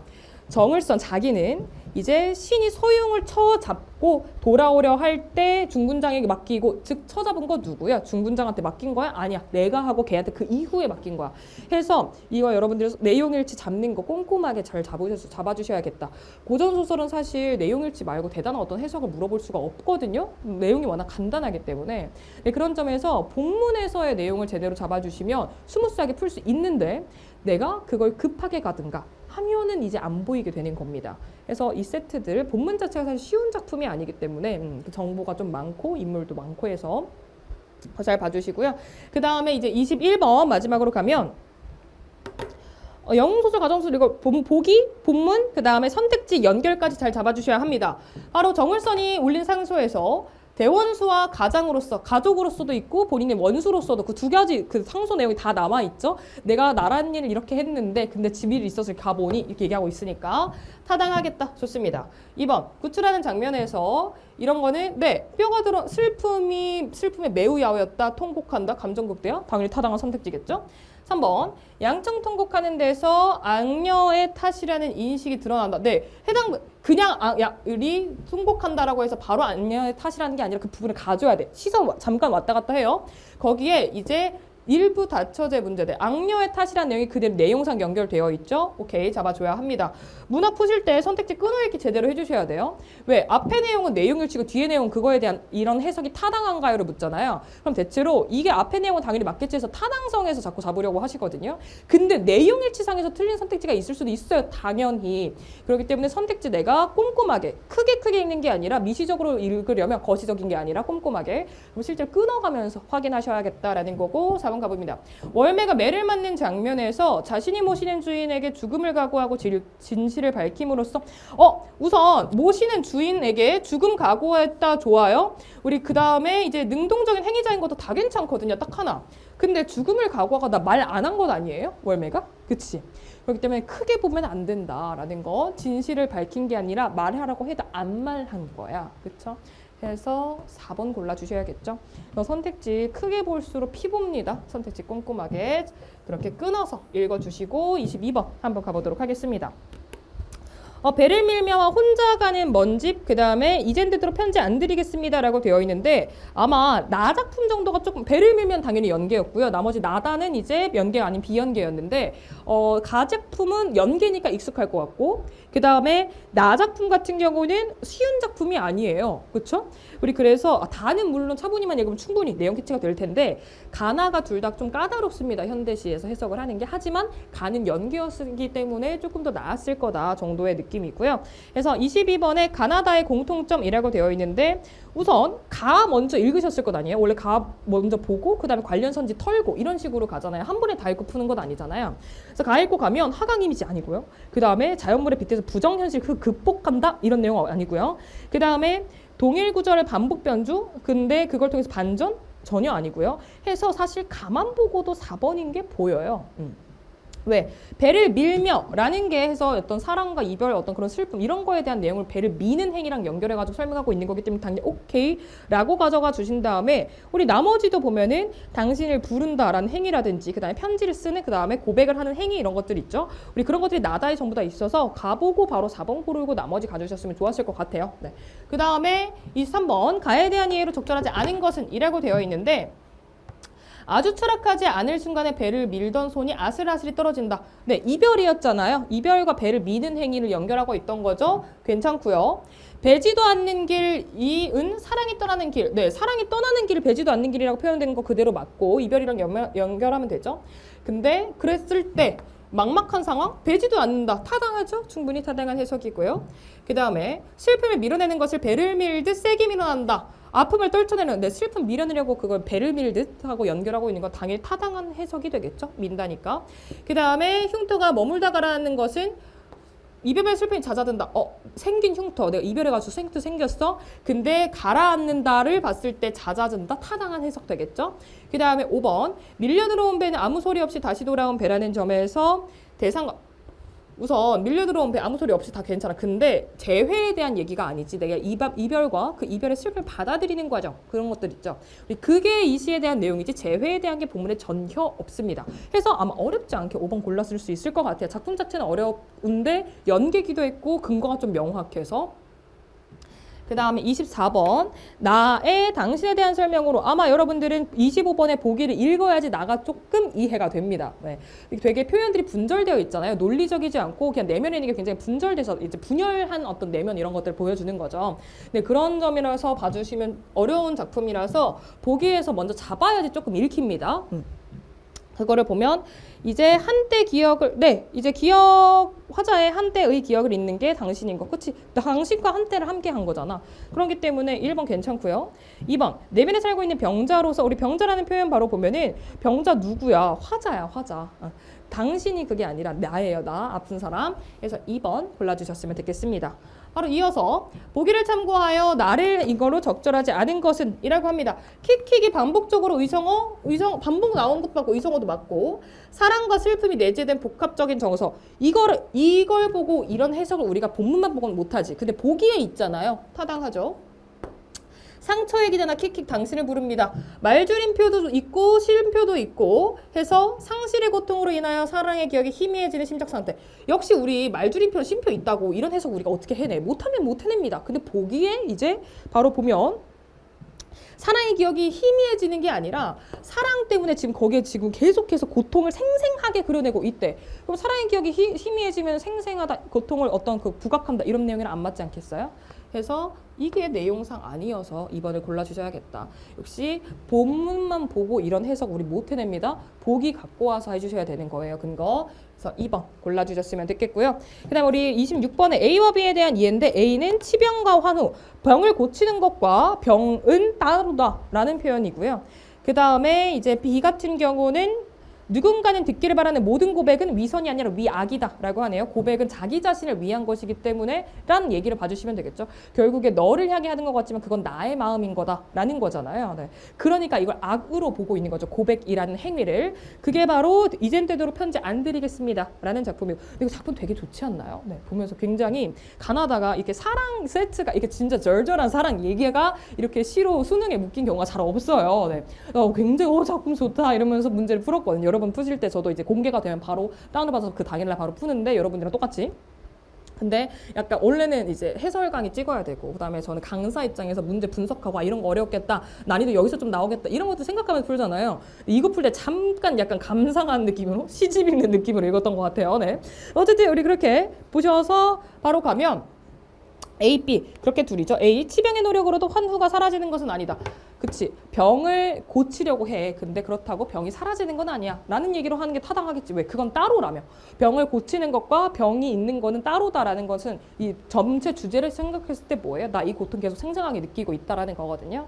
정을선 자기는 이제 신이 소용을 쳐잡고 돌아오려 할 때 중군장에게 맡기고 즉 쳐잡은 거 누구야? 중군장한테 맡긴 거야? 아니야. 내가 하고 걔한테 그 이후에 맡긴 거야. 해서 이거 여러분들이 내용일치 잡는 거 꼼꼼하게 잘 잡아주셔야겠다. 고전소설은 사실 내용일치 말고 대단한 어떤 해석을 물어볼 수가 없거든요. 내용이 워낙 간단하기 때문에. 네, 그런 점에서 본문에서의 내용을 제대로 잡아주시면 스무스하게 풀 수 있는데 내가 그걸 급하게 가든가 하면은 이제 안 보이게 되는 겁니다. 그래서 이 세트들 본문 자체가 사실 쉬운 작품이 아니기 때문에 그 정보가 좀 많고 인물도 많고 해서 잘 봐주시고요. 그 다음에 이제 21번 마지막으로 가면 영웅소설, 가정소설 이거 보기, 본문, 그 다음에 선택지 연결까지 잘 잡아주셔야 합니다. 바로 정울선이 올린 상소에서 대원수와 가장으로서, 가족으로서도 있고 본인의 원수로서도 그 두 가지 그 상소 내용이 다 남아 있죠. 내가 나란 일을 이렇게 했는데 근데 집일이 있어서 가보니 이렇게 얘기하고 있으니까 타당하겠다. 좋습니다. 2번 구출하는 장면에서 이런 거는 뼈가 들어 슬픔에 매우 야하였다. 통곡한다. 감정극대요. 당연히 타당한 선택지겠죠. 3번 양청 통곡하는 데서 악녀의 탓이라는 인식이 드러난다. 해당 그냥 을이 통곡한다라고 해서 바로 악녀의 탓이라는 게 아니라 그 부분을 가져야 돼. 시선 잠깐 왔다 갔다 해요. 거기에 이제 일부 다처제 문제들 악녀의 탓이라는 내용이 그대로 내용상 연결되어 있죠. 오케이, 잡아줘야 합니다. 문화 푸실 때 선택지 끊어읽기 제대로 해주셔야 돼요. 왜? 앞에 내용은 내용일치고 뒤에 내용은 그거에 대한 이런 해석이 타당한가요를 묻잖아요. 그럼 대체로 이게 앞에 내용은 당연히 맞겠지 해서 타당성에서 자꾸 잡으려고 하시거든요. 근데 내용일치상에서 틀린 선택지가 있을 수도 있어요. 당연히. 그렇기 때문에 선택지 내가 꼼꼼하게 크게 읽는 게 아니라 미시적으로 읽으려면 거시적인 게 아니라 꼼꼼하게 그럼 실제로 끊어가면서 확인하셔야겠다라는 거고. 4번 가봅니다. 월매가 매를 맞는 장면에서 자신이 모시는 주인에게 죽음을 각오하고 진실을 밝힘으로써 우선 모시는 주인에게 죽음 각오했다. 좋아요. 우리 그 다음에 이제 능동적인 행위자인 것도 다 괜찮거든요. 딱 하나. 근데 죽음을 각오하고 나 말 안 한 것 아니에요? 월매가? 그치? 그렇기 때문에 크게 보면 안 된다라는 거. 진실을 밝힌 게 아니라 말하라고 해도 안 말한 거야. 그쵸? 그래서 4번 골라주셔야겠죠. 선택지 크게 볼수록 피봅니다. 선택지 꼼꼼하게 그렇게 끊어서 읽어주시고 22번 한번 가보도록 하겠습니다. 배를 밀며와 혼자 가는 먼집, 그 다음에 이젠 되도록 편지 안 드리겠습니다 라고 되어 있는데 아마 나 작품 정도가 조금, 배를 밀면 당연히 연계였고요. 나머지 나다는 이제 연계가 아닌 비연계였는데 가 작품은 연계니까 익숙할 것 같고, 그 다음에 나 작품 같은 경우는 쉬운 작품이 아니에요. 그렇죠? 우리 그래서 다는 물론 차분히만 읽으면 충분히 내용 캐치가 될 텐데 가나가 둘 다 좀 까다롭습니다. 현대시에서 해석을 하는 게. 하지만 가는 연계였기 때문에 조금 더 나았을 거다 정도의 느낌이고요. 그래서 22번에 가나다의 공통점이라고 되어 있는데 우선 가 먼저 읽으셨을 것 아니에요? 원래 가 먼저 보고 그 다음에 관련 선지 털고 이런 식으로 가잖아요. 한 번에 다 읽고 푸는 건 아니잖아요. 그래서 가 읽고 가면 하강 이미지 아니고요. 그 다음에 자연물에 빗대서 부정현실 극복한다 이런 내용 아니고요. 그 다음에 동일 구절의 반복 변주, 근데 그걸 통해서 반전? 전혀 아니고요. 해서 사실 가만 보고도 4번인 게 보여요. 왜? 배를 밀며 라는 게 해서 어떤 사랑과 이별, 어떤 그런 슬픔 이런 거에 대한 내용을 배를 미는 행위랑 연결해가지고 설명하고 있는 거기 때문에 당연히 오케이 라고 가져가 주신 다음에 우리 나머지도 보면은 당신을 부른다 라는 행위라든지 그 다음에 편지를 쓰는, 그 다음에 고백을 하는 행위 이런 것들 있죠. 우리 그런 것들이 나다에 전부 다 있어서 가보고 바로 4번 고르고 나머지 가주셨으면 좋았을 것 같아요. 네. 그 다음에 23번 가에 대한 이해로 적절하지 않은 것은 이라고 되어 있는데 아주 추락하지 않을 순간에 배를 밀던 손이 아슬아슬이 떨어진다. 네, 이별이었잖아요. 이별과 배를 미는 행위를 연결하고 있던 거죠. 괜찮고요. 배지도 않는 길, 이은 사랑이 떠나는 길. 네, 사랑이 떠나는 길을 배지도 않는 길이라고 표현되는 거 그대로 맞고 이별이랑 연결하면 되죠. 근데 그랬을 때 막막한 상황? 배지도 않는다. 타당하죠? 충분히 타당한 해석이고요. 그 다음에 슬픔을 밀어내는 것을 배를 밀듯 세게 밀어낸다. 아픔을 떨쳐내는, 내 슬픔 밀어내려고 그걸 배를 밀듯 하고 연결하고 있는 건 당연히 타당한 해석이 되겠죠? 민다니까. 그 다음에 흉터가 머물다가라는 것은 이별의 슬픔이 잦아든다. 생긴 흉터. 내가 이별해가지고 흉터 생겼어. 근데 가라앉는다를 봤을 때 잦아든다. 타당한 해석 되겠죠? 그 다음에 5번. 밀려 들어온 배는 아무 소리 없이 다시 돌아온 배라는 점에서 대상과 우선 밀려 들어온 배 아무 소리 없이 다 괜찮아. 근데 재회에 대한 얘기가 아니지. 내가 이별과 그 이별의 슬픔을 받아들이는 과정 그런 것들 있죠. 그게 이 시에 대한 내용이지 재회에 대한 게 본문에 전혀 없습니다. 해서 아마 어렵지 않게 5번 골랐을 수 있을 것 같아요. 작품 자체는 어려운데 연계기도 했고 근거가 좀 명확해서. 그 다음에 24번 나의 당신에 대한 설명으로 아마 여러분들은 25번의 보기를 읽어야지 나가 조금 이해가 됩니다. 네. 되게 표현들이 분절되어 있잖아요. 논리적이지 않고 그냥 내면에 있는 게 굉장히 분절돼서 이제 분열한 어떤 내면 이런 것들을 보여주는 거죠. 네, 그런 점이라서 봐주시면 어려운 작품이라서 보기에서 먼저 잡아야지 조금 읽힙니다. 그거를 보면 이제 한때 기억을, 네, 이제 기억 화자의 한때의 기억을 잇는 게 당신인 거. 그치? 당신과 한때를 함께 한 거잖아. 그렇기 때문에 1번 괜찮고요. 2번 내면에 살고 있는 병자로서, 우리 병자라는 표현 바로 보면은 병자 누구야? 화자야, 화자. 당신이 그게 아니라 나예요. 나 아픈 사람. 그래서 2번 골라주셨으면 되겠습니다. 바로 이어서 보기를 참고하여 나를 이거로 적절하지 않은 것은 이라고 합니다. 킥킥이 반복적으로 의성 반복 나오는 것도 맞고 의성어도 맞고 사랑과 슬픔이 내재된 복합적인 정서 이걸 보고 이런 해석을 우리가 본문만 보고는 못하지. 근데 보기에 있잖아요. 타당하죠. 상처의 기자나 킥킥 당신을 부릅니다. 말줄임표도 있고 실음표도 있고 해서 상실의 고통으로 인하여 사랑의 기억이 희미해지는 심적 상태. 역시 우리 말줄임표, 심표 있다고 이런 해석 우리가 어떻게 해내? 못하면 못 해냅니다. 근데 보기에 이제 바로 보면 사랑의 기억이 희미해지는 게 아니라 사랑 때문에 지금 거기에 지금 계속해서 고통을 생생하게 그려내고 있대. 그럼 사랑의 기억이 희미해지면 생생하다, 고통을 어떤 그 부각한다 이런 내용이랑 안 맞지 않겠어요? 그래서 이게 내용상 아니어서 2번을 골라주셔야겠다. 역시 본문만 보고 이런 해석 우리 못 해냅니다. 보기 갖고 와서 해주셔야 되는 거예요. 근거. 그래서 2번 골라주셨으면 됐겠고요. 그 다음 우리 26번에 A와 B에 대한 이해인데 A는 치병과 환우, 병을 고치는 것과 병은 다르다 라는 표현이고요. 그 다음에 이제 B 같은 경우는 누군가는 듣기를 바라는 모든 고백은 위선이 아니라 위악이다 라고 하네요. 고백은 자기 자신을 위한 것이기 때문에 라는 얘기를 봐주시면 되겠죠. 결국에 너를 향해 하는 것 같지만 그건 나의 마음인 거다 라는 거잖아요. 네. 그러니까 이걸 악으로 보고 있는 거죠. 고백이라는 행위를. 그게 바로 이젠 되도록 편지 안 드리겠습니다 라는 작품이고, 이거 작품 되게 좋지 않나요? 네. 보면서 굉장히 가나다가 이렇게 사랑 세트가 이게 진짜 절절한 사랑 얘기가 이렇게 시로 수능에 묶인 경우가 잘 없어요. 네. 굉장히 작품 좋다 이러면서 문제를 풀었거든요. 여러분 푸실 때 저도 이제 공개가 되면 바로 다운을 받아서 그 당일날 바로 푸는데 여러분들이랑 똑같이 근데 약간 원래는 이제 해설 강의 찍어야 되고 그다음에 저는 강사 입장에서 문제 분석하고 아, 이런 거 어렵겠다. 난이도 여기서 좀 나오겠다. 이런 것도 생각하면서 풀잖아요. 이거 풀 때 잠깐 약간 감상한 느낌으로 시집 읽는 느낌으로 읽었던 것 같아요. 네. 어쨌든 우리 그렇게 보셔서 바로 가면 A, B 그렇게 둘이죠. A, 치병의 노력으로도 환후가 사라지는 것은 아니다. 그치. 병을 고치려고 해. 근데 그렇다고 병이 사라지는 건 아니야. 라는 얘기로 하는 게 타당하겠지. 왜? 그건 따로라며. 병을 고치는 것과 병이 있는 거는 따로다라는 것은 이 전체 주제를 생각했을 때 뭐예요? 나 이 고통 계속 생생하게 느끼고 있다라는 거거든요.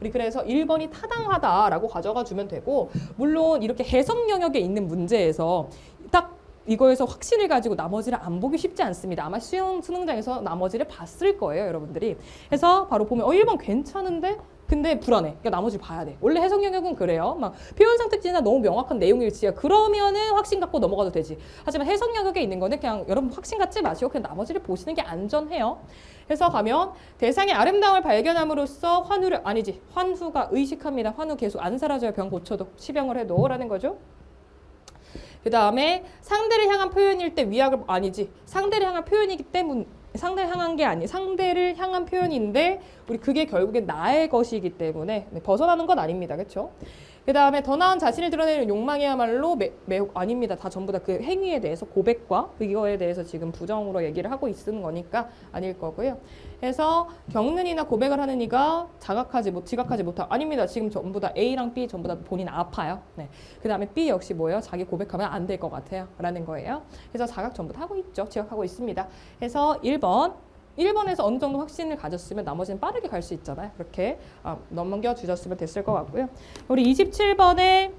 우리 그래서 1번이 타당하다라고 가져가 주면 되고 물론 이렇게 해석 영역에 있는 문제에서 딱 이거에서 확신을 가지고 나머지를 안 보기 쉽지 않습니다. 아마 시험 수능장에서 나머지를 봤을 거예요, 여러분들이. 그래서 바로 보면 1번 괜찮은데 근데 불안해. 그러니까 나머지를 봐야 돼. 원래 해석 영역은 그래요. 막 표현 선택지나 너무 명확한 내용일지야. 그러면은 확신 갖고 넘어가도 되지. 하지만 해석 영역에 있는 거는 그냥 여러분 확신 갖지 마시고 그냥 나머지를 보시는 게 안전해요. 그래서 가면 대상의 아름다움을 발견함으로써 환후가 의식합니다. 환후 계속 안 사라져요. 병 고쳐도 치병을 해도 라는 거죠. 그 다음에 상대를 향한 표현일 때 위약을 상대를 향한 표현이기 때문에 상대를 향한 게 아니 상대를 향한 표현인데 우리 그게 결국엔 나의 것이기 때문에 벗어나는 건 아닙니다. 그렇죠? 그 다음에 더 나은 자신을 드러내는 욕망이야말로 매우 아닙니다. 다 전부 다 그 행위에 대해서 고백과 이거에 대해서 지금 부정으로 얘기를 하고 있는 거니까 아닐 거고요. 그래서 겪는 이나 고백을 하는 이가 지각하지 못하 아닙니다. 지금 전부 다 A랑 B 전부 다 본인 아파요. 네. 그 다음에 B 역시 뭐예요? 자기 고백하면 안 될 것 같아요. 라는 거예요. 그래서 자각 전부 다 하고 있죠. 지각하고 있습니다. 그래서 1번에서 어느 정도 확신을 가졌으면 나머지는 빠르게 갈 수 있잖아요. 그렇게 넘겨주셨으면 됐을 것 같고요. 우리 27번에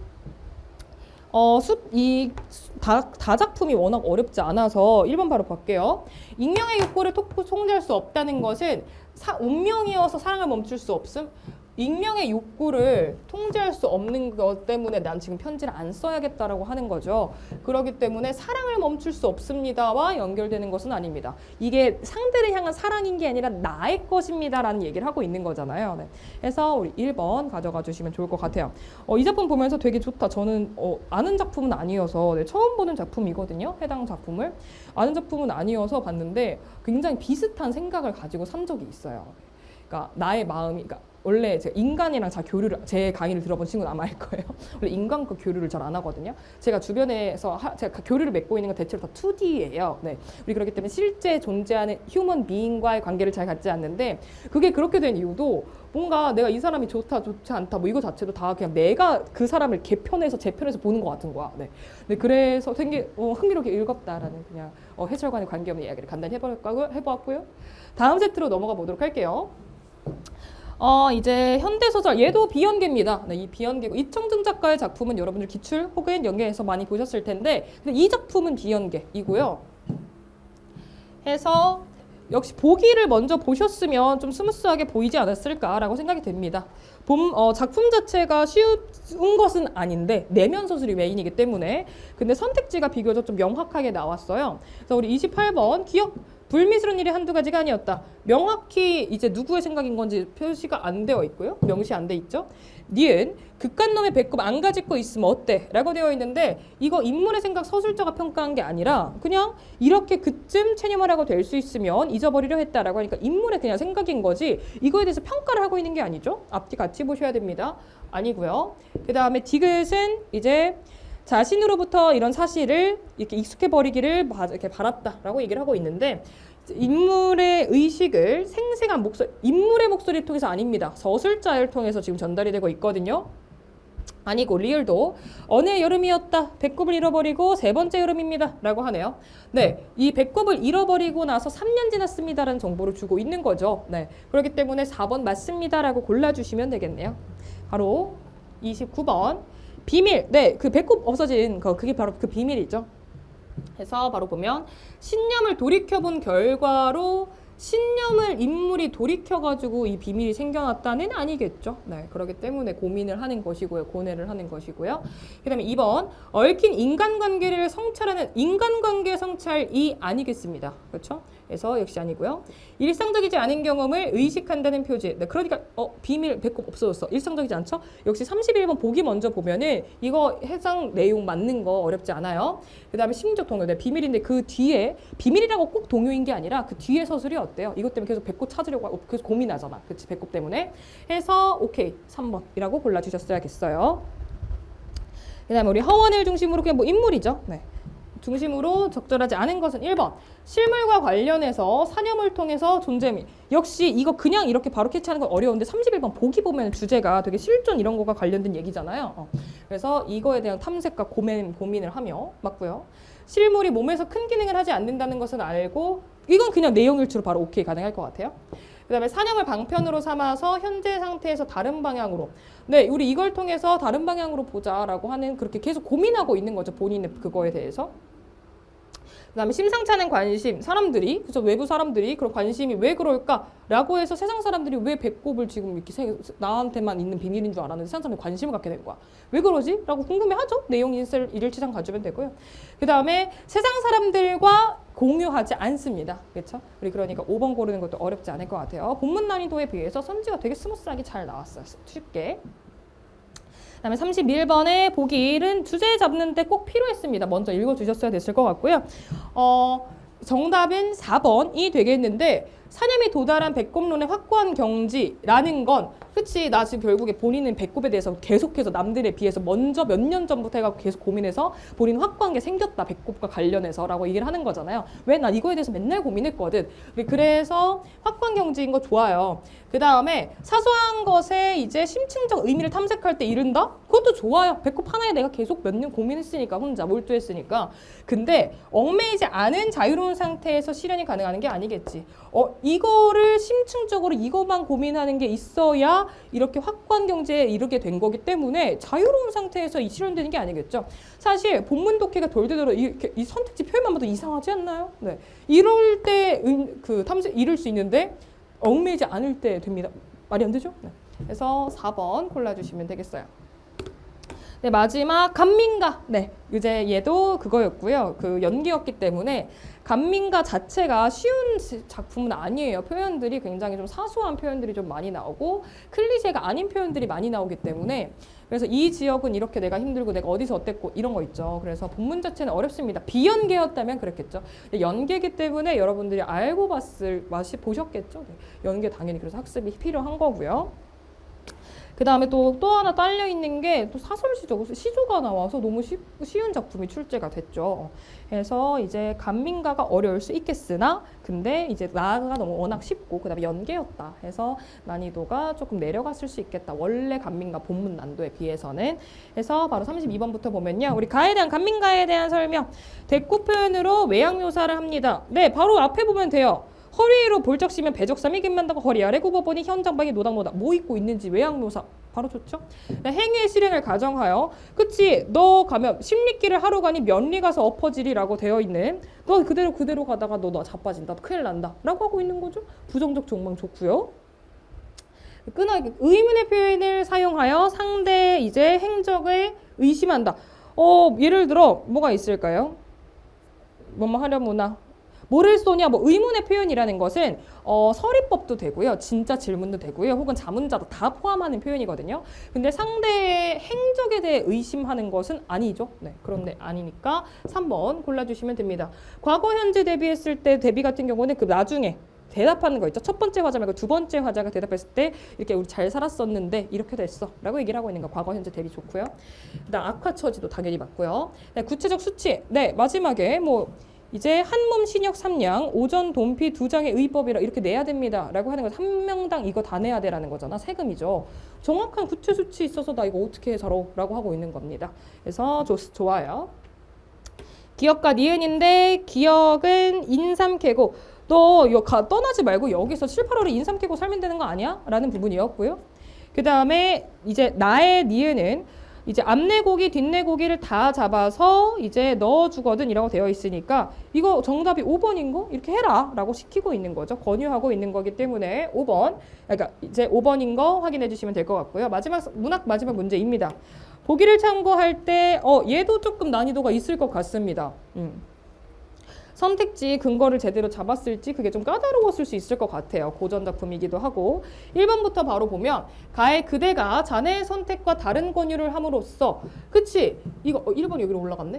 다작품이 워낙 어렵지 않아서 1번 바로 볼게요. 익명의 욕구를 통제할 수 없다는 것은 운명이어서 사랑을 멈출 수 없음. 익명의 욕구를 통제할 수 없는 것 때문에 난 지금 편지를 안 써야겠다라고 하는 거죠. 그렇기 때문에 사랑을 멈출 수 없습니다와 연결되는 것은 아닙니다. 이게 상대를 향한 사랑인 게 아니라 나의 것입니다라는 얘기를 하고 있는 거잖아요. 네. 그래서 우리 1번 가져가 주시면 좋을 것 같아요. 이 작품 보면서 되게 좋다. 저는 아는 작품은 아니어서 처음 보는 작품이거든요. 해당 작품을. 아는 작품은 아니어서 봤는데 굉장히 비슷한 생각을 가지고 산 적이 있어요. 그러니까 나의 마음이 원래 제가 인간이랑 제 강의를 들어본 친구는 아마 알 거예요. 원래 인간과 교류를 잘 안 하거든요. 제가 주변에서 제가 교류를 맺고 있는 건 대체로 다 2D예요. 네. 우리 그렇기 때문에 실제 존재하는 휴먼 비잉과의 관계를 잘 갖지 않는데 그게 그렇게 된 이유도 뭔가 내가 이 사람이 좋다 좋지 않다 뭐 이거 자체도 다 그냥 내가 그 사람을 제 편에서 보는 것 같은 거야. 네. 네 그래서 되게 흥미롭게 읽었다라는 그냥 해설과는 관계없는 이야기를 간단히 해보았고요. 다음 세트로 넘어가 보도록 할게요. 이제 현대소설, 얘도 비연계입니다. 네, 이 비연계고, 이청준 작가의 작품은 여러분들 기출 혹은 연계에서 많이 보셨을 텐데, 근데 이 작품은 비연계이고요. 해서 역시 보기를 먼저 보셨으면 좀 스무스하게 보이지 않았을까라고 생각이 됩니다. 작품 자체가 쉬운 것은 아닌데 내면 소설이 메인이기 때문에 근데 선택지가 비교적 좀 명확하게 나왔어요. 그래서 우리 28번 불미스러운 일이 한두 가지가 아니었다. 명확히 이제 누구의 생각인 건지 표시가 안 되어 있고요. 명시 안 돼 있죠. 니은 극간놈의 배꼽 안 가지고 있으면 어때? 라고 되어 있는데 이거 인물의 생각 서술자가 평가한 게 아니라 그냥 이렇게 그쯤 체념하라고 될 수 있으면 잊어버리려 했다라고 하니까 인물의 그냥 생각인 거지 이거에 대해서 평가를 하고 있는 게 아니죠. 앞뒤 같이 보셔야 됩니다. 아니고요. 그 다음에 디귿은 이제 자신으로부터 이런 사실을 이렇게 익숙해버리기를 이렇게 바랐다라고 얘기를 하고 있는데 인물의 의식을 생생한 인물의 목소리를 통해서 아닙니다. 서술자를 통해서 지금 전달이 되고 있거든요. 아니고 리을도 어느 여름이었다. 배꼽을 잃어버리고 세 번째 여름입니다. 라고 하네요. 네, 이 배꼽을 잃어버리고 나서 3년 지났습니다. 라는 정보를 주고 있는 거죠. 네, 그렇기 때문에 4번 맞습니다. 라고 골라주시면 되겠네요. 바로 29번. 비밀. 네, 그 배꼽 없어진 그게 바로 그 비밀이죠. 그래서 바로 보면 신념을 돌이켜본 결과로 신념을 인물이 돌이켜가지고 이 비밀이 생겨났다는 아니겠죠. 네, 그렇기 때문에 고민을 하는 것이고요. 고뇌를 하는 것이고요. 그 다음에 2번, 얽힌 인간관계를 성찰하는 인간관계 성찰이 아니겠습니다. 그렇죠? 그래서 역시 아니고요. 일상적이지 않은 경험을 의식한다는 표지. 네, 그러니까 비밀 배꼽 없어졌어. 일상적이지 않죠? 역시 31번 보기 먼저 보면은 이거 해당 내용 맞는 거 어렵지 않아요. 그 다음에 심리적 동요. 네, 비밀인데 그 뒤에 비밀이라고 꼭 동요인 게 아니라 그 뒤에 서술이 어때요? 이것 때문에 계속 배꼽 찾으려고 하고 계속 고민하잖아. 그치? 배꼽 때문에. 해서 오케이 3번이라고 골라주셨어야겠어요. 그 다음에 우리 허원을 중심으로 그냥 뭐 인물이죠. 네. 중심으로 적절하지 않은 것은 1번. 실물과 관련해서 사념을 통해서 존재미. 역시 이거 그냥 이렇게 바로 캐치하는 건 어려운데 31번 보기 보면 주제가 되게 실존 이런 거가 관련된 얘기잖아요. 그래서 이거에 대한 탐색과 고민을 하며 맞고요. 실물이 몸에서 큰 기능을 하지 않는다는 것은 알고 이건 그냥 내용 일치로 바로 오케이 가능할 것 같아요. 그 다음에 사념을 방편으로 삼아서 현재 상태에서 다른 방향으로 네, 우리 이걸 통해서 다른 방향으로 보자라고 하는 그렇게 계속 고민하고 있는 거죠. 본인의 그거에 대해서. 그 다음에 심상치 않은 관심, 사람들이, 그죠? 외부 사람들이 그런 관심이 왜 그럴까라고 해서 세상 사람들이 왜 배꼽을 지금 이렇게 나한테만 있는 비밀인 줄 알았는데 세상 사람들이 관심을 갖게 된 거야. 왜 그러지? 라고 궁금해하죠? 내용 일치상 가지면 되고요. 그 다음에 세상 사람들과 공유하지 않습니다. 그렇죠? 우리 그러니까 5번 고르는 것도 어렵지 않을 것 같아요. 본문 난이도에 비해서 선지가 되게 스무스하게 잘 나왔어요. 쉽게. 그다음에 31번에 보기 1은 주제 잡는데 꼭 필요했습니다. 먼저 읽어주셨어야 됐을 것 같고요. 정답은 4번이 되겠는데 사념이 도달한 배꼽론의 확고한 경지라는 건 그치 나 지금 결국에 본인은 배꼽에 대해서 계속해서 남들에 비해서 먼저 몇 년 전부터 해갖고 계속 고민해서 본인 확고한 게 생겼다 배꼽과 관련해서 라고 얘기를 하는 거잖아요. 왜 나 이거에 대해서 맨날 고민했거든. 그래서 확고한 경지인 거 좋아요. 그 다음에 사소한 것에 이제 심층적 의미를 탐색할 때 이른다? 그것도 좋아요. 배꼽 하나에 내가 계속 몇 년 고민했으니까 혼자 몰두했으니까. 근데 얽매이지 않은 자유로운 상태에서 실현이 가능한 게 아니겠지. 이거를 심층적으로 이것만 고민하는 게 있어야 이렇게 확고한 경제에 이르게 된 거기 때문에 자유로운 상태에서 실현되는 게 아니겠죠. 사실 본문 독해가 돌되도록 이 선택지 표현만 봐도 이상하지 않나요? 네. 이럴 때 그 탐색 이룰 수 있는데 얽매이지 않을 때 됩니다. 말이 안 되죠? 네. 그래서 4번 골라주시면 되겠어요. 네, 마지막 간민가. 네, 이제 얘도 그거였고요. 그 연기였기 때문에 간민가 자체가 쉬운 작품은 아니에요. 표현들이 굉장히 좀 사소한 표현들이 좀 많이 나오고 클리셰가 아닌 표현들이 많이 나오기 때문에 그래서 이 지역은 이렇게 내가 힘들고 내가 어디서 어땠고 이런 거 있죠. 그래서 본문 자체는 어렵습니다. 비연계였다면 그랬겠죠. 근데 연계이기 때문에 여러분들이 알고 보셨겠죠. 네, 연계 당연히 그래서 학습이 필요한 거고요. 그 다음에 또 하나 딸려 있는 게 또 사설시죠. 시조가 나와서 너무 쉬운 작품이 출제가 됐죠. 그래서 이제 간민가가 어려울 수 있겠으나 근데 이제 나가 너무 워낙 쉽고 그 다음에 연계였다 해서 난이도가 조금 내려갔을 수 있겠다. 원래 간민가 본문 난도에 비해서는. 해서 바로 32번부터 보면요. 우리 가에 대한 간민가에 대한 설명. 대꾸 표현으로 외양 묘사를 합니다. 네, 바로 앞에 보면 돼요. 허리 위로 볼적시면 배적삼이 김만다고 허리 아래 굽어보니 현장방에 노닥노닥 뭐 입고 있는지 외양묘사 바로 좋죠. 행위의 실행을 가정하여 그치 너 가면 심리기를 하러 가니 면리 가서 엎어지리라고 되어 있는 너 그대로 가다가 너 자빠진다 큰일 난다 라고 하고 있는 거죠. 부정적 종망 좋고요. 끈하게 의문의 표현을 사용하여 상대의 이제 행적을 의심한다. 예를 들어 뭐가 있을까요? 뭐뭐 하려무나 뭐를 쏘냐, 뭐 의문의 표현이라는 것은 서리법도 되고요, 진짜 질문도 되고요, 혹은 자문자도 다 포함하는 표현이거든요. 근데 상대의 행적에 대해 의심하는 것은 아니죠. 네, 그런데 아니니까 3번 골라주시면 됩니다. 과거, 현재 대비했을 때 대비 같은 경우는 그 나중에 대답하는 거 있죠. 첫 번째 화자 말고 두 번째 화자가 대답했을 때 이렇게 우리 잘 살았었는데 이렇게 됐어 라고 얘기를 하고 있는 거 과거, 현재 대비 좋고요. 그다음 악화처지도 당연히 맞고요. 네, 구체적 수치. 네, 마지막에 뭐 이제 한몸 신역 3량, 오전 돈피 2장의 의법이라 이렇게 내야 됩니다 라고 하는 거 한 명당 이거 다 내야 되라는 거잖아. 세금이죠. 정확한 구체 수치 있어서 나 이거 어떻게 살아 라고 하고 있는 겁니다. 그래서 좋아요. 기억과 니은인데 기억은 인삼캐고 너 떠나지 말고 여기서 7, 8월에 인삼캐고 살면 되는 거 아니야? 라는 부분이었고요. 그 다음에 이제 나의 니은은 이제 앞내고기, 뒷내고기를 다 잡아서 이제 넣어주거든 이라고 되어 있으니까 이거 정답이 5번인 거 이렇게 해라 라고 시키고 있는 거죠. 권유하고 있는 거기 때문에 5번, 그러니까 이제 5번인 거 확인해 주시면 될 것 같고요. 문학 마지막 문제입니다. 보기를 참고할 때 얘도 조금 난이도가 있을 것 같습니다. 선택지 근거를 제대로 잡았을지 그게 좀 까다로웠을 수 있을 것 같아요. 고전 작품이기도 하고 1번부터 바로 보면 가해 그대가 자네의 선택과 다른 권유를 함으로써 그치? 이거 1번이 여기로 올라갔네?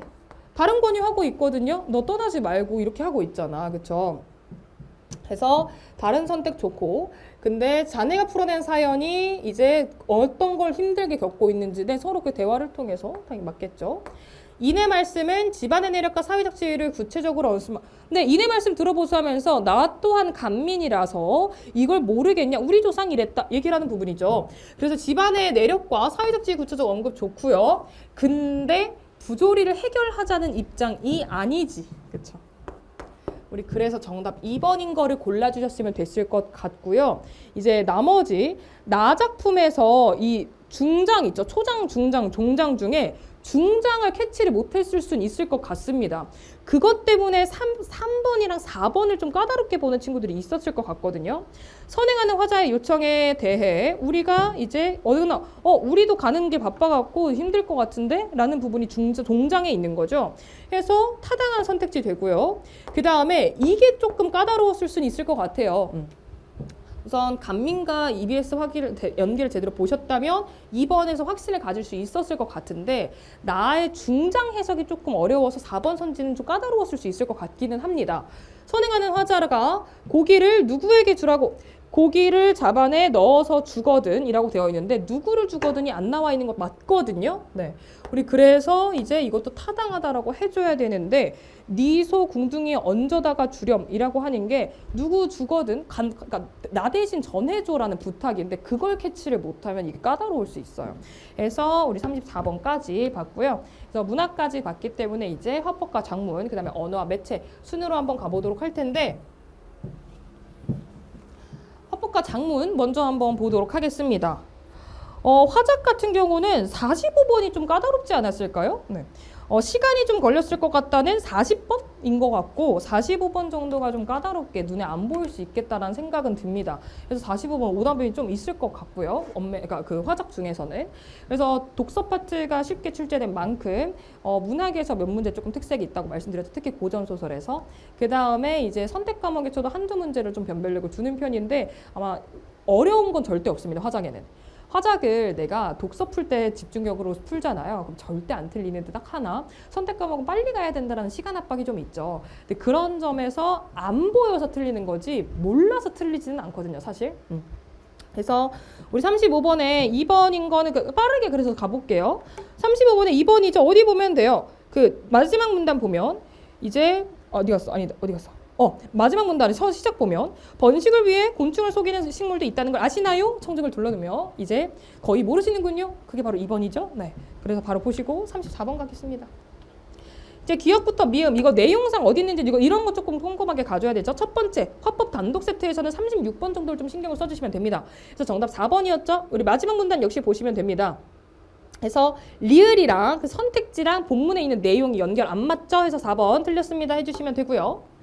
다른 권유하고 있거든요. 너 떠나지 말고 이렇게 하고 있잖아. 그쵸? 그래서 다른 선택 좋고 근데 자네가 풀어낸 사연이 이제 어떤 걸 힘들게 겪고 있는지 서로 그 대화를 통해서 당연히 맞겠죠. 이내 말씀은 집안의 내력과 사회적 지위를 구체적으로 근데 이내 말씀 들어보수 하면서 나 또한 간민이라서 이걸 모르겠냐 우리 조상 이랬다 얘기를 하는 부분이죠. 그래서 집안의 내력과 사회적 지위 구체적 언급 좋고요. 근데 부조리를 해결하자는 입장이 아니지. 그렇죠? 우리 그래서 정답 2번인 거를 골라주셨으면 됐을 것 같고요. 이제 나머지 나 작품에서 이 중장 있죠. 초장, 중장, 종장 중에 중장을 캐치를 못했을 수는 있을 것 같습니다. 그것 때문에 3번이랑 4번을 좀 까다롭게 보는 친구들이 있었을 것 같거든요. 선행하는 화자의 요청에 대해 우리가 이제 우리도 가는 게 바빠갖고 힘들 것 같은데? 라는 부분이 종장에 있는 거죠. 해서 타당한 선택지 되고요. 그 다음에 이게 조금 까다로웠을 수는 있을 것 같아요. 우선 간민과 EBS 연기를 제대로 보셨다면 2번에서 확신을 가질 수 있었을 것 같은데 나의 중장 해석이 조금 어려워서 4번 선지는 좀 까다로웠을 수 있을 것 같기는 합니다. 선행하는 화자가 고기를 누구에게 주라고 고기를 잡아내 넣어서 주거든 이라고 되어 있는데 누구를 주거든이 안 나와 있는 것 맞거든요. 네. 우리 그래서 이제 이것도 타당하다라고 해줘야 되는데 니소 궁둥이에 얹어다가 주렴이라고 하는 게 누구 주거든 그러니까 나 대신 전해줘라는 부탁인데 그걸 캐치를 못하면 이게 까다로울 수 있어요. 그래서 우리 34번까지 봤고요. 그래서 문학까지 봤기 때문에 이제 화법과 작문 그다음에 언어와 매체 순으로 한번 가보도록 할 텐데 화법과 작문 먼저 한번 보도록 하겠습니다. 화작 같은 경우는 45번이 좀 까다롭지 않았을까요? 네. 시간이 좀 걸렸을 것 같다는 40번인 것 같고 45번 정도가 좀 까다롭게 눈에 안 보일 수 있겠다라는 생각은 듭니다. 그래서 45번 오답이 좀 있을 것 같고요. 그러니까 그 화작 중에서는. 그래서 독서 파트가 쉽게 출제된 만큼 문학에서 몇 문제 조금 특색이 있다고 말씀드렸죠. 특히 고전 소설에서. 그 다음에 이제 선택 과목에서도 한두 문제를 좀 변별력을 두는 편인데 아마 어려운 건 절대 없습니다. 화작에는. 화작을 내가 독서 풀 때 집중력으로 풀잖아요. 그럼 절대 안 틀리는 데 딱 하나. 선택 과목은 빨리 가야 된다는 시간 압박이 좀 있죠. 근데 그런 점에서 안 보여서 틀리는 거지 몰라서 틀리지는 않거든요, 사실. 그래서 우리 35번에 2번인 거는 빠르게 그래서 가볼게요. 35번에 2번이죠. 어디 보면 돼요. 그 마지막 문단 보면 이제 어디 갔어? 마지막 문단의 시작 보면 번식을 위해 곤충을 속이는 식물도 있다는 걸 아시나요? 청중을 둘러놓으며 이제 거의 모르시는군요. 그게 바로 2번이죠. 네, 그래서 바로 보시고 34번 가겠습니다. 이제 기억부터 미음 이거 내용상 어디 있는지 이런 거 조금 꼼꼼하게 가져야 되죠. 첫 번째 화법 단독 세트에서는 36번 정도를 좀 신경을 써주시면 됩니다. 그래서 정답 4번이었죠. 우리 마지막 문단 역시 보시면 됩니다. 그래서 리을이랑 그 선택지랑 본문에 있는 내용이 연결 안 맞죠? 해서 4번 틀렸습니다 해주시면 되고요.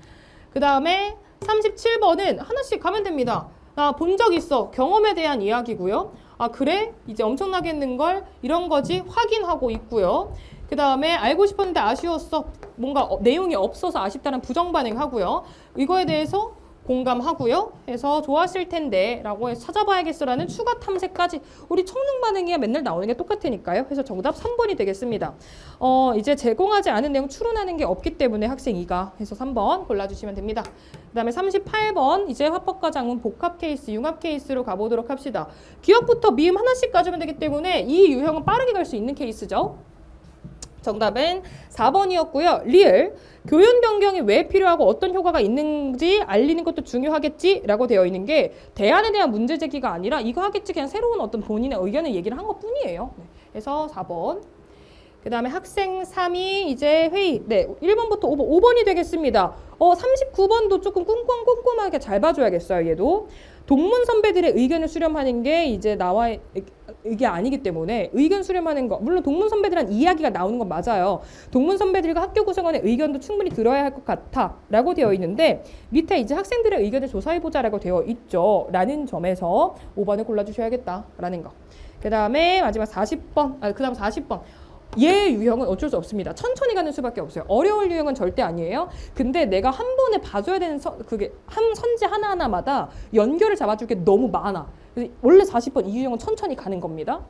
그 다음에 37번은 하나씩 가면 됩니다. 나 본 적 있어. 경험에 대한 이야기고요. 아 그래? 이제 엄청나겠는 걸 이런 거지 확인하고 있고요. 그 다음에 알고 싶었는데 아쉬웠어. 뭔가 내용이 없어서 아쉽다는 부정 반응하고요. 이거에 대해서 공감하고요. 해서 좋았을 텐데 라고 해서 찾아봐야겠어라는 추가 탐색까지 우리 청중 반응이야 맨날 나오는 게 똑같으니까요. 그래서 정답 3번이 되겠습니다. 이제 제공하지 않은 내용 추론하는 게 없기 때문에 학생 2가 해서 3번 골라주시면 됩니다. 그 다음에 38번 이제 화법과 작문 복합 케이스, 융합 케이스로 가보도록 합시다. 기억부터 미음 하나씩 가져면 되기 때문에 이 유형은 빠르게 갈 수 있는 케이스죠. 정답은 4번이었고요. 리을, 교연 변경이 왜 필요하고 어떤 효과가 있는지 알리는 것도 중요하겠지 라고 되어 있는 게 대안에 대한 문제 제기가 아니라 이거 하겠지 그냥 새로운 어떤 본인의 의견을 얘기를 한 것뿐이에요. 네. 그래서 4번. 그 다음에 학생 3이 이제 회의. 네, 1번부터 5번. 5번이 되겠습니다. 39번도 조금 꼼꼼하게 잘 봐줘야겠어요. 얘도. 동문 선배들의 의견을 수렴하는 게 이제 나와 이게 아니기 때문에 의견 수렴하는 거, 물론 동문 선배들한 이야기가 나오는 건 맞아요. 동문 선배들과 학교 구성원의 의견도 충분히 들어야 할 것 같아 라고 되어 있는데 밑에 이제 학생들의 의견을 조사해보자 라고 되어 있죠. 라는 점에서 5번을 골라주셔야겠다 라는 거. 그 다음에 마지막 40번, 그 다음 40번. 얘 유형은 어쩔 수 없습니다. 천천히 가는 수밖에 없어요. 어려울 유형은 절대 아니에요. 근데 내가 한 번에 봐줘야 되는 그게 한 선지 하나하나마다 연결을 잡아줄 게 너무 많아. 그래서 원래 40번 이 유형은 천천히 가는 겁니다.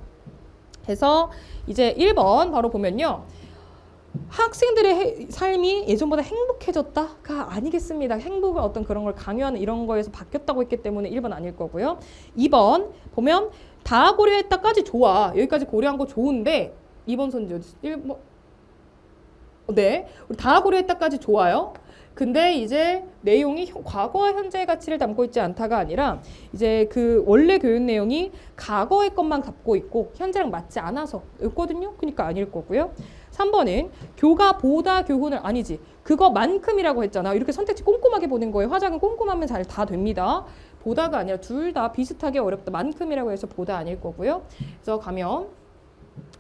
그래서 이제 1번 바로 보면요. 학생들의 삶이 예전보다 행복해졌다가 아니겠습니다. 행복을 어떤 그런 걸 강요하는 이런 거에서 바뀌었다고 했기 때문에 1번 아닐 거고요. 2번 보면 다 고려했다까지 좋아. 여기까지 고려한 거 좋은데 2번 선지 1번 네, 우리 다 고려했다까지 좋아요. 근데 이제 내용이 과거와 현재의 가치를 담고 있지 않다가 아니라 이제 그 원래 교육 내용이 과거의 것만 담고 있고 현재랑 맞지 않아서 였거든요. 그러니까 아닐 거고요. 3번은 교가 보다 교훈을 아니지 그거만큼이라고 했잖아. 이렇게 선택지 꼼꼼하게 보는 거예요. 화작은 꼼꼼하면 잘 다 됩니다. 보다가 아니라 둘 다 비슷하게 어렵다. 만큼이라고 해서 보다 아닐 거고요. 그래서 가면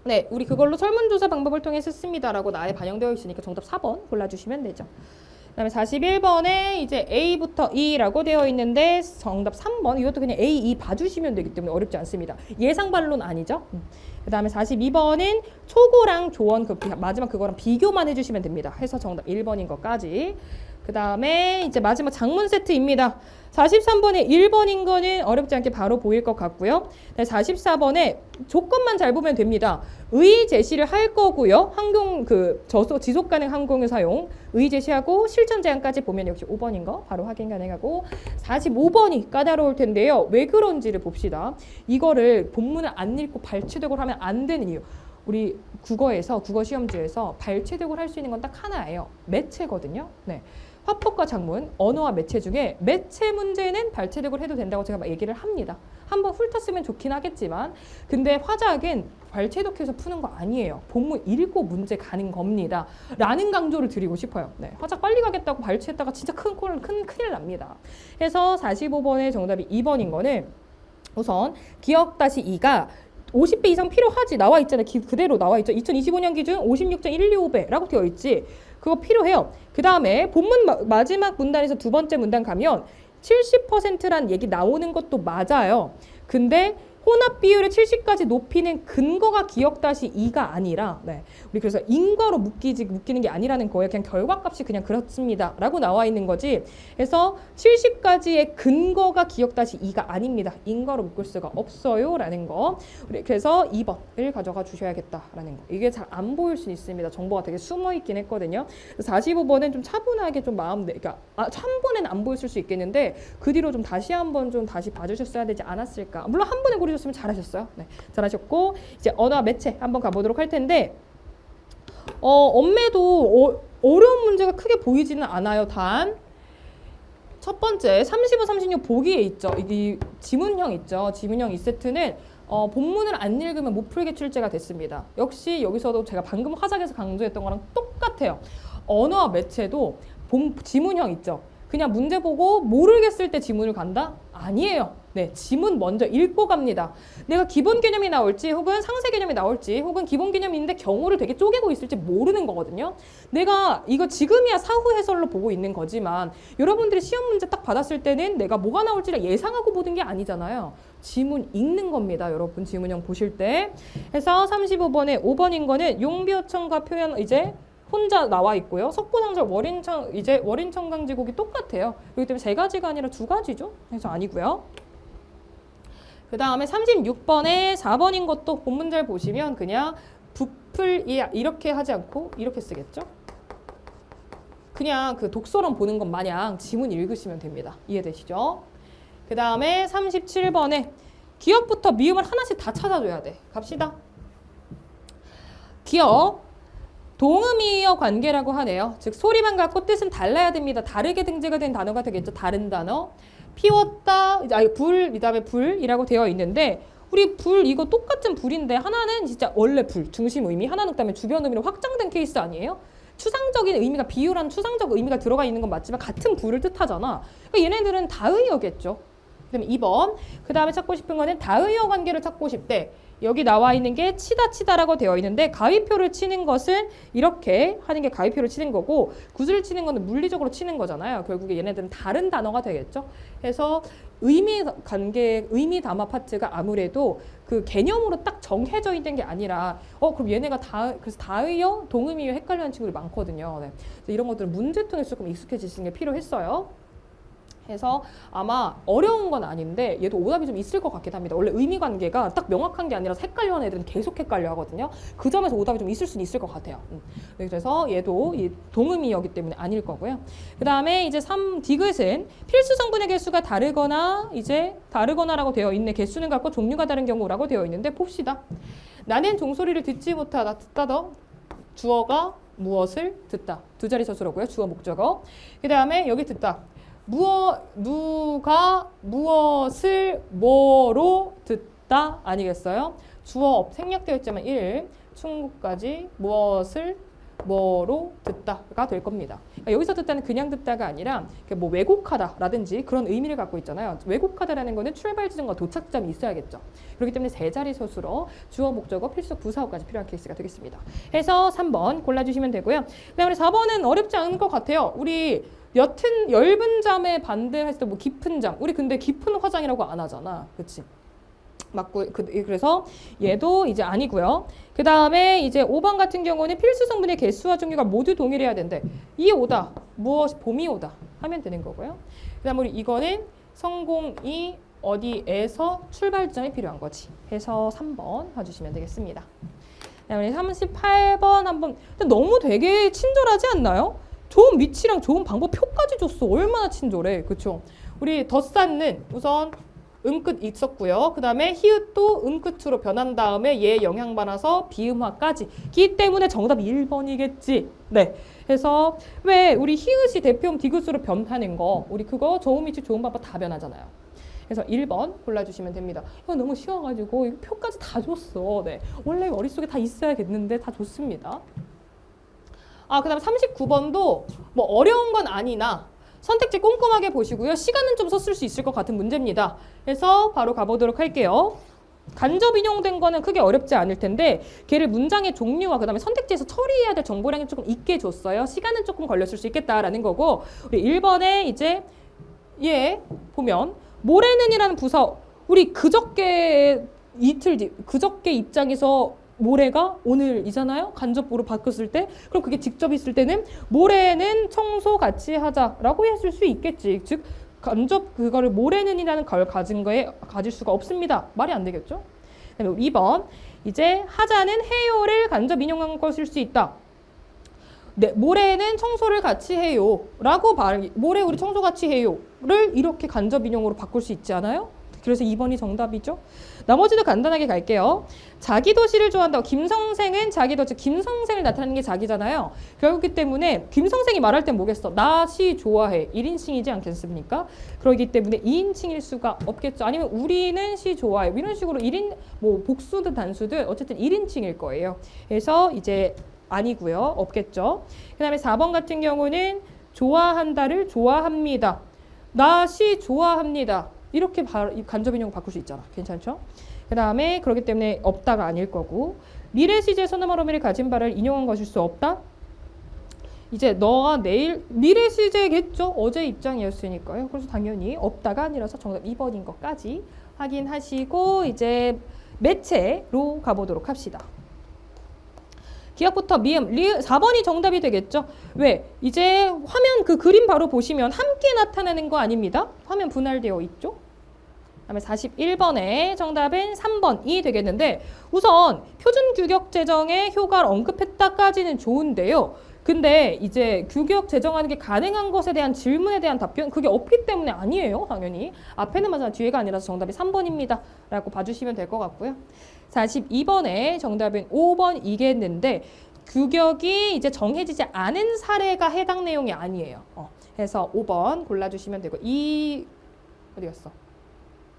네, 우리 그걸로 설문조사 방법을 통해 썼습니다라고 나에 반영되어 있으니까 정답 4번 골라주시면 되죠. 그다음에 41번에 이제 A부터 E라고 되어 있는데 정답 3번 이것도 그냥 A, E 봐주시면 되기 때문에 어렵지 않습니다. 예상 반론 아니죠. 그다음에 42번은 초고랑 조원 그 마지막 그거랑 비교만 해주시면 됩니다. 해서 정답 1번인 것까지. 그 다음에 이제 마지막 장문 세트입니다. 43번에 1번인 거는 어렵지 않게 바로 보일 것 같고요. 44번에 조건만 잘 보면 됩니다. 의 제시를 할 거고요. 항공 지속 가능 항공유 사용 의 제시하고 실전 제한까지 보면 역시 5번인 거 바로 확인 가능하고 45번이 까다로울 텐데요. 왜 그런지를 봅시다. 이거를 본문을 안 읽고 발췌되고 하면 안 되는 이유. 우리 국어에서 국어 시험지에서 발췌되고 할 수 있는 건 딱 하나예요. 매체거든요. 네. 화법과 작문, 언어와 매체 중에 매체 문제는 발췌되고 해도 된다고 제가 막 얘기를 합니다. 한번 훑었으면 좋긴 하겠지만 근데 화작은 발췌독해서 푸는 거 아니에요. 본문 읽고 문제 가는 겁니다. 라는 강조를 드리고 싶어요. 네, 화작 빨리 가겠다고 발췌했다가 진짜 큰일 납니다. 그래서 45번의 정답이 2번인 거는 우선 기억-2가 50배 이상 필요하지 나와 있잖아요. 그대로 나와 있죠. 2025년 기준 56.125배라고 되어 있지. 그거 필요해요. 그 다음에 본문 마지막 문단에서 두 번째 문단 가면 70%란 얘기 나오는 것도 맞아요. 근데 혼합 비율을 70까지 높이는 근거가 기억-2가 아니라 네. 우리 그래서 인과로 묶이는 게 아니라는 거예요. 그냥 결과값이 그냥 그렇습니다. 라고 나와 있는 거지. 그래서 70까지의 근거가 기억-2가 아닙니다. 인과로 묶을 수가 없어요. 라는 거. 우리 그래서 2번을 가져가 주셔야겠다라는 거. 이게 잘 안 보일 수 있습니다. 정보가 되게 숨어 있긴 했거든요. 45번은 좀 차분하게 좀 그러니까 한 번에는 안 보였을 수 있겠는데 그 뒤로 좀 다시 한번 좀 다시 봐주셨어야 되지 않았을까. 물론 한 번에 고르셨으면 잘하셨어요. 네, 잘하셨고 이제 언어와 매체 한번 가보도록 할 텐데 엄매도 어려운 문제가 크게 보이지는 않아요. 단 첫 번째 35, 36 보기에 있죠. 이 지문형 있죠. 지문형 이 세트는 본문을 안 읽으면 못 풀게 출제가 됐습니다. 역시 여기서도 제가 방금 화작에서 강조했던 거랑 똑같아요. 언어와 매체도 지문형 있죠. 그냥 문제 보고 모르겠을 때 지문을 간다? 아니에요. 네, 지문 먼저 읽고 갑니다. 내가 기본 개념이 나올지 혹은 상세 개념이 나올지 혹은 기본 개념인데 경우를 되게 쪼개고 있을지 모르는 거거든요. 내가 이거 지금이야 사후 해설로 보고 있는 거지만 여러분들이 시험 문제 딱 받았을 때는 내가 뭐가 나올지를 예상하고 보는 게 아니잖아요. 지문 읽는 겁니다. 여러분 지문형 보실 때. 해서 35번에 5번인 거는 용비어천과 표현 이제 혼자 나와 있고요. 석고상절 월인청강지곡이 똑같아요. 그렇기 때문에 세 가지가 아니라 두 가지죠. 그래서 아니고요. 그 다음에 36번에 4번인 것도 본문 잘 보시면 그냥 부풀 이렇게 하지 않고 이렇게 쓰겠죠. 그냥 그 독서론 보는 것 마냥 지문 읽으시면 됩니다. 이해되시죠? 그 다음에 37번에 기업부터 미음을 하나씩 다 찾아줘야 돼. 갑시다. 기업 동음이어 관계라고 하네요. 즉 소리만 갖고 뜻은 달라야 됩니다. 다르게 등재가 된 단어가 되겠죠. 다른 단어. 피웠다, 불, 그다음에 불이라고 되어 있는데 우리 불 이거 똑같은 불인데 하나는 진짜 원래 불, 중심 의미, 하나는 그다음에 주변 의미로 확장된 케이스 아니에요? 추상적인 의미가 비유라는 추상적 의미가 들어가 있는 건 맞지만 같은 불을 뜻하잖아. 그러니까 얘네들은 다의어겠죠. 그다음에 2번. 그다음에 찾고 싶은 거는 다의어 관계를 찾고 싶대. 여기 나와 있는 게 치다라고 되어 있는데 가위표를 치는 것은 이렇게 하는 게 가위표를 치는 거고 구슬을 치는 거는 물리적으로 치는 거잖아요. 결국에 얘네들은 다른 단어가 되겠죠. 그래서 의미 담화 파트가 아무래도 그 개념으로 딱 정해져 있는 게 아니라 그럼 얘네가 그래서 다의어, 동의어 헷갈려하는 친구들이 많거든요. 네. 이런 것들은 문제통에 조금 익숙해지시는 게 필요했어요. 해서 아마 어려운 건 아닌데 얘도 오답이 좀 있을 것 같긴 합니다. 원래 의미 관계가 딱 명확한 게 아니라서 헷갈려하는 애들은 계속 헷갈려 하거든요. 그 점에서 오답이 좀 있을 수는 있을 것 같아요. 그래서 얘도 이 동의어이기 때문에 아닐 거고요. 그 다음에 이제 3 디귿은 필수 성분의 개수가 다르거나라고 되어 있네. 개수는 같고 종류가 다른 경우라고 되어 있는데 봅시다. 나는 종소리를 듣지 못하다. 듣다 더 주어가 무엇을 듣다. 두 자리 서술어고요. 주어 목적어. 그 다음에 여기 듣다. 누가 무엇을 뭐로 듣다 아니겠어요? 주어 생략되어 있지만 1, 충구까지 무엇을 뭐로 듣다가 될 겁니다. 그러니까 여기서 듣다는 그냥 듣다가 아니라 뭐 왜곡하다라든지 그런 의미를 갖고 있잖아요. 왜곡하다라는 거는 출발 지점과 도착 지점이 있어야겠죠. 그렇기 때문에 세 자리 서술어, 주어, 목적어, 필수, 부사어까지 필요한 케이스가 되겠습니다. 해서 3번 골라주시면 되고요. 그다음에 4번은 어렵지 않은 것 같아요. 우리 옅은 엷은 잠에 반대했을 때 뭐 깊은 잠. 우리 근데 깊은 화장이라고 안 하잖아. 그치? 맞고 그래서 얘도 이제 아니고요. 그 다음에 이제 5번 같은 경우는 필수 성분의 개수와 종류가 모두 동일해야 된대. 이 오다 무엇이 봄이 오다 하면 되는 거고요. 그 다음 우리 이거는 성공이 어디에서 출발점이 필요한 거지. 해서 3번 봐주시면 되겠습니다. 우리 38번 한번 너무 되게 친절하지 않나요? 좋은 위치랑 좋은 방법 표까지 줬어. 얼마나 친절해. 그쵸? 우리 덧쌓는 우선 음끝 있었고요. 그 다음에 히읗도 음끝으로 변한 다음에 얘 영향받아서 비음화까지. 기 때문에 정답이 1번이겠지. 네. 그래서 왜 우리 히읗이 대표음 디귿으로 변하는 거 우리 그거 좋은 위치 좋은 방법 다 변하잖아요. 그래서 1번 골라주시면 됩니다. 이거 너무 쉬워가지고 이거 표까지 다 줬어. 네. 원래 머릿속에 다 있어야겠는데 다 좋습니다. 그 다음에 39번도 뭐 어려운 건 아니나 선택지 꼼꼼하게 보시고요. 시간은 좀 썼을 수 있을 것 같은 문제입니다. 그래서 바로 가보도록 할게요. 간접 인용된 거는 크게 어렵지 않을 텐데 걔를 문장의 종류와 그 다음에 선택지에서 처리해야 될 정보량이 조금 있게 줬어요. 시간은 조금 걸렸을 수 있겠다라는 거고 우리 1번에 이제 얘 보면 모레는이라는 부사 우리 그저께 이틀 뒤 그저께 입장에서 모레가 오늘이잖아요. 간접으로 바꿨을 때 그럼 그게 직접 있을 때는 모레는 청소 같이 하자라고 했을 수 있겠지. 즉 간접 그거를 모레는이라는 걸 가질 수가 없습니다. 말이 안 되겠죠? 그다음에 2번 이제 하자는 해요를 간접 인용한 것일 수 있다. 네, 모레는 청소를 같이 해요 라고 모레 우리 청소 같이 해요를 이렇게 간접 인용으로 바꿀 수 있지 않아요? 그래서 2번이 정답이죠. 나머지도 간단하게 갈게요. 자기 도시를 좋아한다고 김성생은 자기 도시 김성생을 나타내는 게 자기잖아요. 그렇기 때문에 김성생이 말할 땐 뭐겠어? 나 시 좋아해. 1인칭이지 않겠습니까? 그렇기 때문에 2인칭일 수가 없겠죠. 아니면 우리는 시 좋아해. 이런 식으로 1인 뭐 복수든 단수든 어쨌든 1인칭일 거예요. 그래서 이제 아니고요. 없겠죠. 그다음에 4번 같은 경우는 좋아한다를 좋아합니다. 나 시 좋아합니다. 이렇게 간접 인용 바꿀 수 있잖아. 괜찮죠? 그 다음에 그렇기 때문에 없다가 아닐 거고 미래 시제 선어머러미를 가진 바를 인용한 것일 수 없다? 이제 너가 내일 미래 시제겠죠? 어제 입장이었으니까요. 그래서 당연히 없다가 아니라서 정답 2번인 것까지 확인하시고 이제 매체로 가보도록 합시다. 기억부터 미음, 리을 4번이 정답이 되겠죠? 왜? 이제 화면 그 그림 바로 보시면 함께 나타나는 거 아닙니다. 화면 분할되어 있죠? 그다음에 41번의 정답은 3번이 되겠는데 우선 표준 규격 제정의 효과를 언급했다까지는 좋은데요. 근데 이제 규격 제정하는 게 가능한 것에 대한 질문에 대한 답변 그게 없기 때문에 아니에요. 당연히. 앞에는 맞아 뒤에가 아니라서 정답이 3번입니다. 라고 봐주시면 될 것 같고요. 42번의 정답은 5번이겠는데 규격이 이제 정해지지 않은 사례가 해당 내용이 아니에요. 그래서 5번 골라주시면 되고 어디 갔어?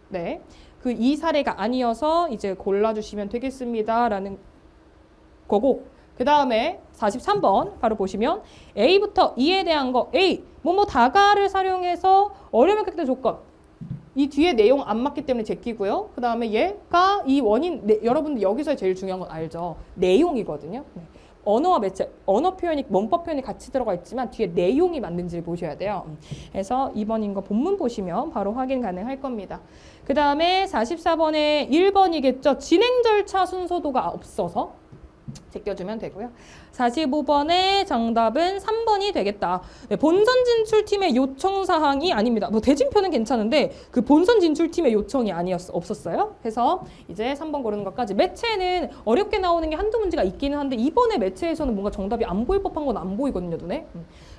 네, 그 이 사례가 아니어서 이제 골라주시면 되겠습니다. 라는 거고 그 다음에 43번 바로 보시면 A부터 E에 대한 거 A 뭐뭐 다가를 사용해서 어려움을 겪는 조건 이 뒤에 내용 안 맞기 때문에 제끼고요. 그 다음에 얘가 이 원인, 여러분들 여기서 제일 중요한 건 알죠? 내용이거든요. 네. 언어와 매체, 언어 표현이, 문법 표현이 같이 들어가 있지만 뒤에 내용이 맞는지를 보셔야 돼요. 그래서 2번인 거 본문 보시면 바로 확인 가능할 겁니다. 그 다음에 44번에 1번이겠죠. 진행 절차 순서도가 없어서 제껴주면 되고요. 45번의 정답은 3번이 되겠다. 네, 본선 진출팀의 요청 사항이 아닙니다. 뭐 대진표는 괜찮은데 그 본선 진출팀의 요청이 없었어요. 그래서 이제 3번 고르는 것까지. 매체는 어렵게 나오는 게 한두 문제가 있기는 한데 이번에 매체에서는 뭔가 정답이 안 보일 법한 건 안 보이거든요, 눈에.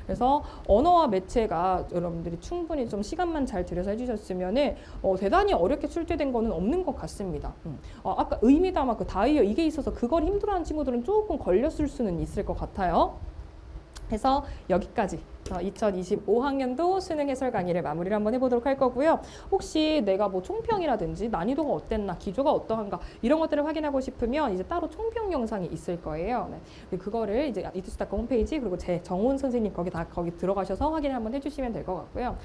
그래서 언어와 매체가 여러분들이 충분히 좀 시간만 잘 들여서 해주셨으면은 대단히 어렵게 출제된 거는 없는 것 같습니다. 아까 의미다 막 그 다이어 이게 있어서 그걸 힘들어하는 친구들은 조금 걸렸을 수는 있을 것 같아요. 그래서 여기까지 2025학년도 수능 해설 강의를 마무리를 한번 해보도록 할 거고요. 혹시 내가 뭐 총평이라든지 난이도가 어땠나, 기조가 어떠한가 이런 것들을 확인하고 싶으면 이제 따로 총평 영상이 있을 거예요. 네. 그거를 이제 이투스타카 홈페이지 그리고 제 정훈 선생님 거기 들어가셔서 확인을 한번 해주시면 될 것 같고요.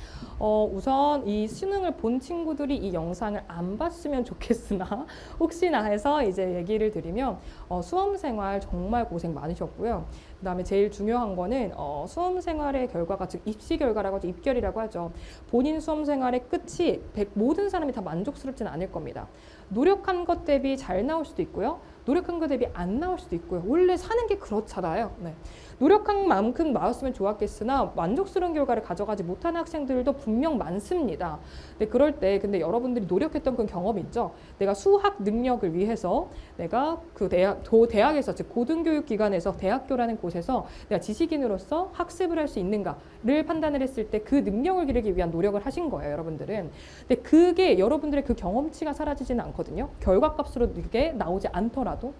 우선 이 수능을 본 친구들이 이 영상을 안 봤으면 좋겠으나 혹시나 해서 이제 얘기를 드리면 수험생활 정말 고생 많으셨고요. 그 다음에 제일 중요한 거는 수험생활의 결과가 즉 입시 결과라고 하죠. 입결이라고 하죠. 본인 수험생활의 끝이 모든 사람이 다 만족스럽지는 않을 겁니다. 노력한 것 대비 잘 나올 수도 있고요. 노력한 것 대비 안 나올 수도 있고요. 원래 사는 게 그렇잖아요. 네. 노력한 만큼 나왔으면 좋았겠으나 만족스러운 결과를 가져가지 못하는 학생들도 분명 많습니다. 근데 그럴 때 근데 여러분들이 노력했던 그 경험 있죠? 내가 수학 능력을 위해서 내가 그 대학에서 즉 고등교육기관에서 대학교라는 곳에서 내가 지식인으로서 학습을 할 수 있는가를 판단을 했을 때 그 능력을 기르기 위한 노력을 하신 거예요, 여러분들은. 근데 그게 여러분들의 그 경험치가 사라지지는 않거든요. 결과값으로 이게 나오지 않더라도.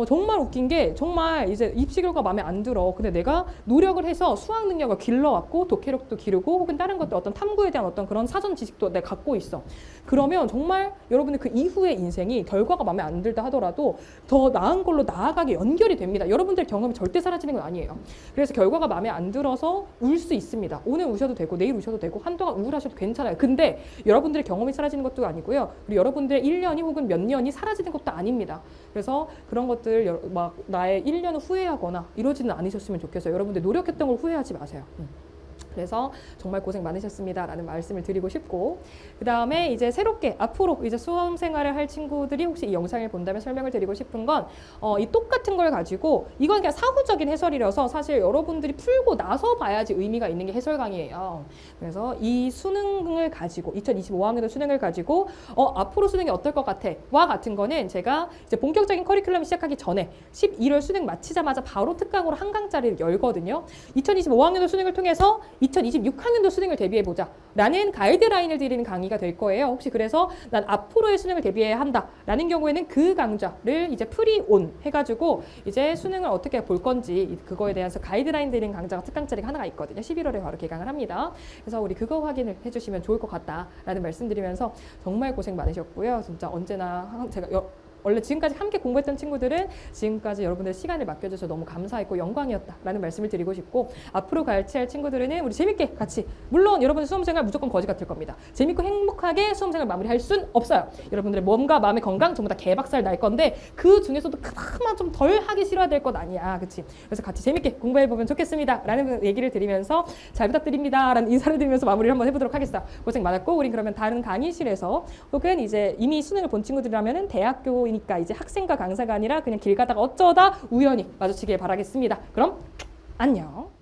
정말 웃긴 게 정말 이제 입시 결과 마음에 안 들어. 근데 내가 노력을 해서 수학 능력을 길러왔고 독해력도 기르고 혹은 다른 것도 어떤 탐구에 대한 어떤 그런 사전 지식도 내가 갖고 있어. 그러면 정말 여러분들 그 이후의 인생이 결과가 마음에 안 들다 하더라도 더 나은 걸로 나아가게 연결이 됩니다. 여러분들 경험이 절대 사라지는 건 아니에요. 그래서 결과가 마음에 안 들어서 울 수 있습니다. 오늘 우셔도 되고 내일 우셔도 되고 한동안 우울하셔도 괜찮아요. 근데 여러분들의 경험이 사라지는 것도 아니고요. 그리고 여러분들의 1년이 혹은 몇 년이 사라지는 것도 아닙니다. 그래서 그런 것들 막 나의 1년 후회하거나 이러지는 않으셨으면 좋겠어요. 여러분들 노력했던 걸 후회하지 마세요. 그래서 정말 고생 많으셨습니다 라는 말씀을 드리고 싶고, 그 다음에 이제 새롭게 앞으로 이제 수험 생활을 할 친구들이 혹시 이 영상을 본다면 설명을 드리고 싶은 건 이 똑같은 걸 가지고 이건 그냥 사후적인 해설이라서 사실 여러분들이 풀고 나서 봐야지 의미가 있는 게 해설 강의예요. 그래서 이 수능을 가지고 2025학년도 수능을 가지고 앞으로 수능이 어떨 것 같아 와 같은 거는 제가 이제 본격적인 커리큘럼이 시작하기 전에 11월 수능 마치자마자 바로 특강으로 한 강짜리를 열거든요. 2025학년도 수능을 통해서 2026학년도 수능을 대비해보자 라는 가이드라인을 드리는 강의가 될 거예요. 혹시 그래서 난 앞으로의 수능을 대비해야 한다 라는 경우에는 그 강좌를 이제 프리온 해가지고 이제 수능을 어떻게 볼 건지 그거에 대해서 가이드라인 드리는 강좌가 특강짜리가 하나가 있거든요. 11월에 바로 개강을 합니다. 그래서 우리 그거 확인을 해주시면 좋을 것 같다라는 말씀드리면서 정말 고생 많으셨고요. 진짜 언제나 제가 원래 지금까지 함께 공부했던 친구들은 지금까지 여러분들 시간을 맡겨줘서 너무 감사했고 영광이었다라는 말씀을 드리고 싶고, 앞으로 같이 할 친구들은 우리 재밌게 같이, 물론 여러분들 수험생활 무조건 거지 같을 겁니다. 재밌고 행복하게 수험생활 마무리할 순 없어요. 여러분들의 몸과 마음의 건강 전부 다 개박살 날 건데 그 중에서도 그나마 좀 덜 하기 싫어야 될 것 아니야, 그치? 그래서 같이 재밌게 공부해보면 좋겠습니다 라는 얘기를 드리면서 잘 부탁드립니다 라는 인사를 드리면서 마무리를 한번 해보도록 하겠습니다. 고생 많았고 우린 그러면 다른 강의실에서 혹은 이제 이미 수능을 본 친구들이라면 대학교 니까 이제 학생과 강사가 아니라 그냥 길 가다가 어쩌다 우연히 마주치길 바라겠습니다. 그럼 안녕.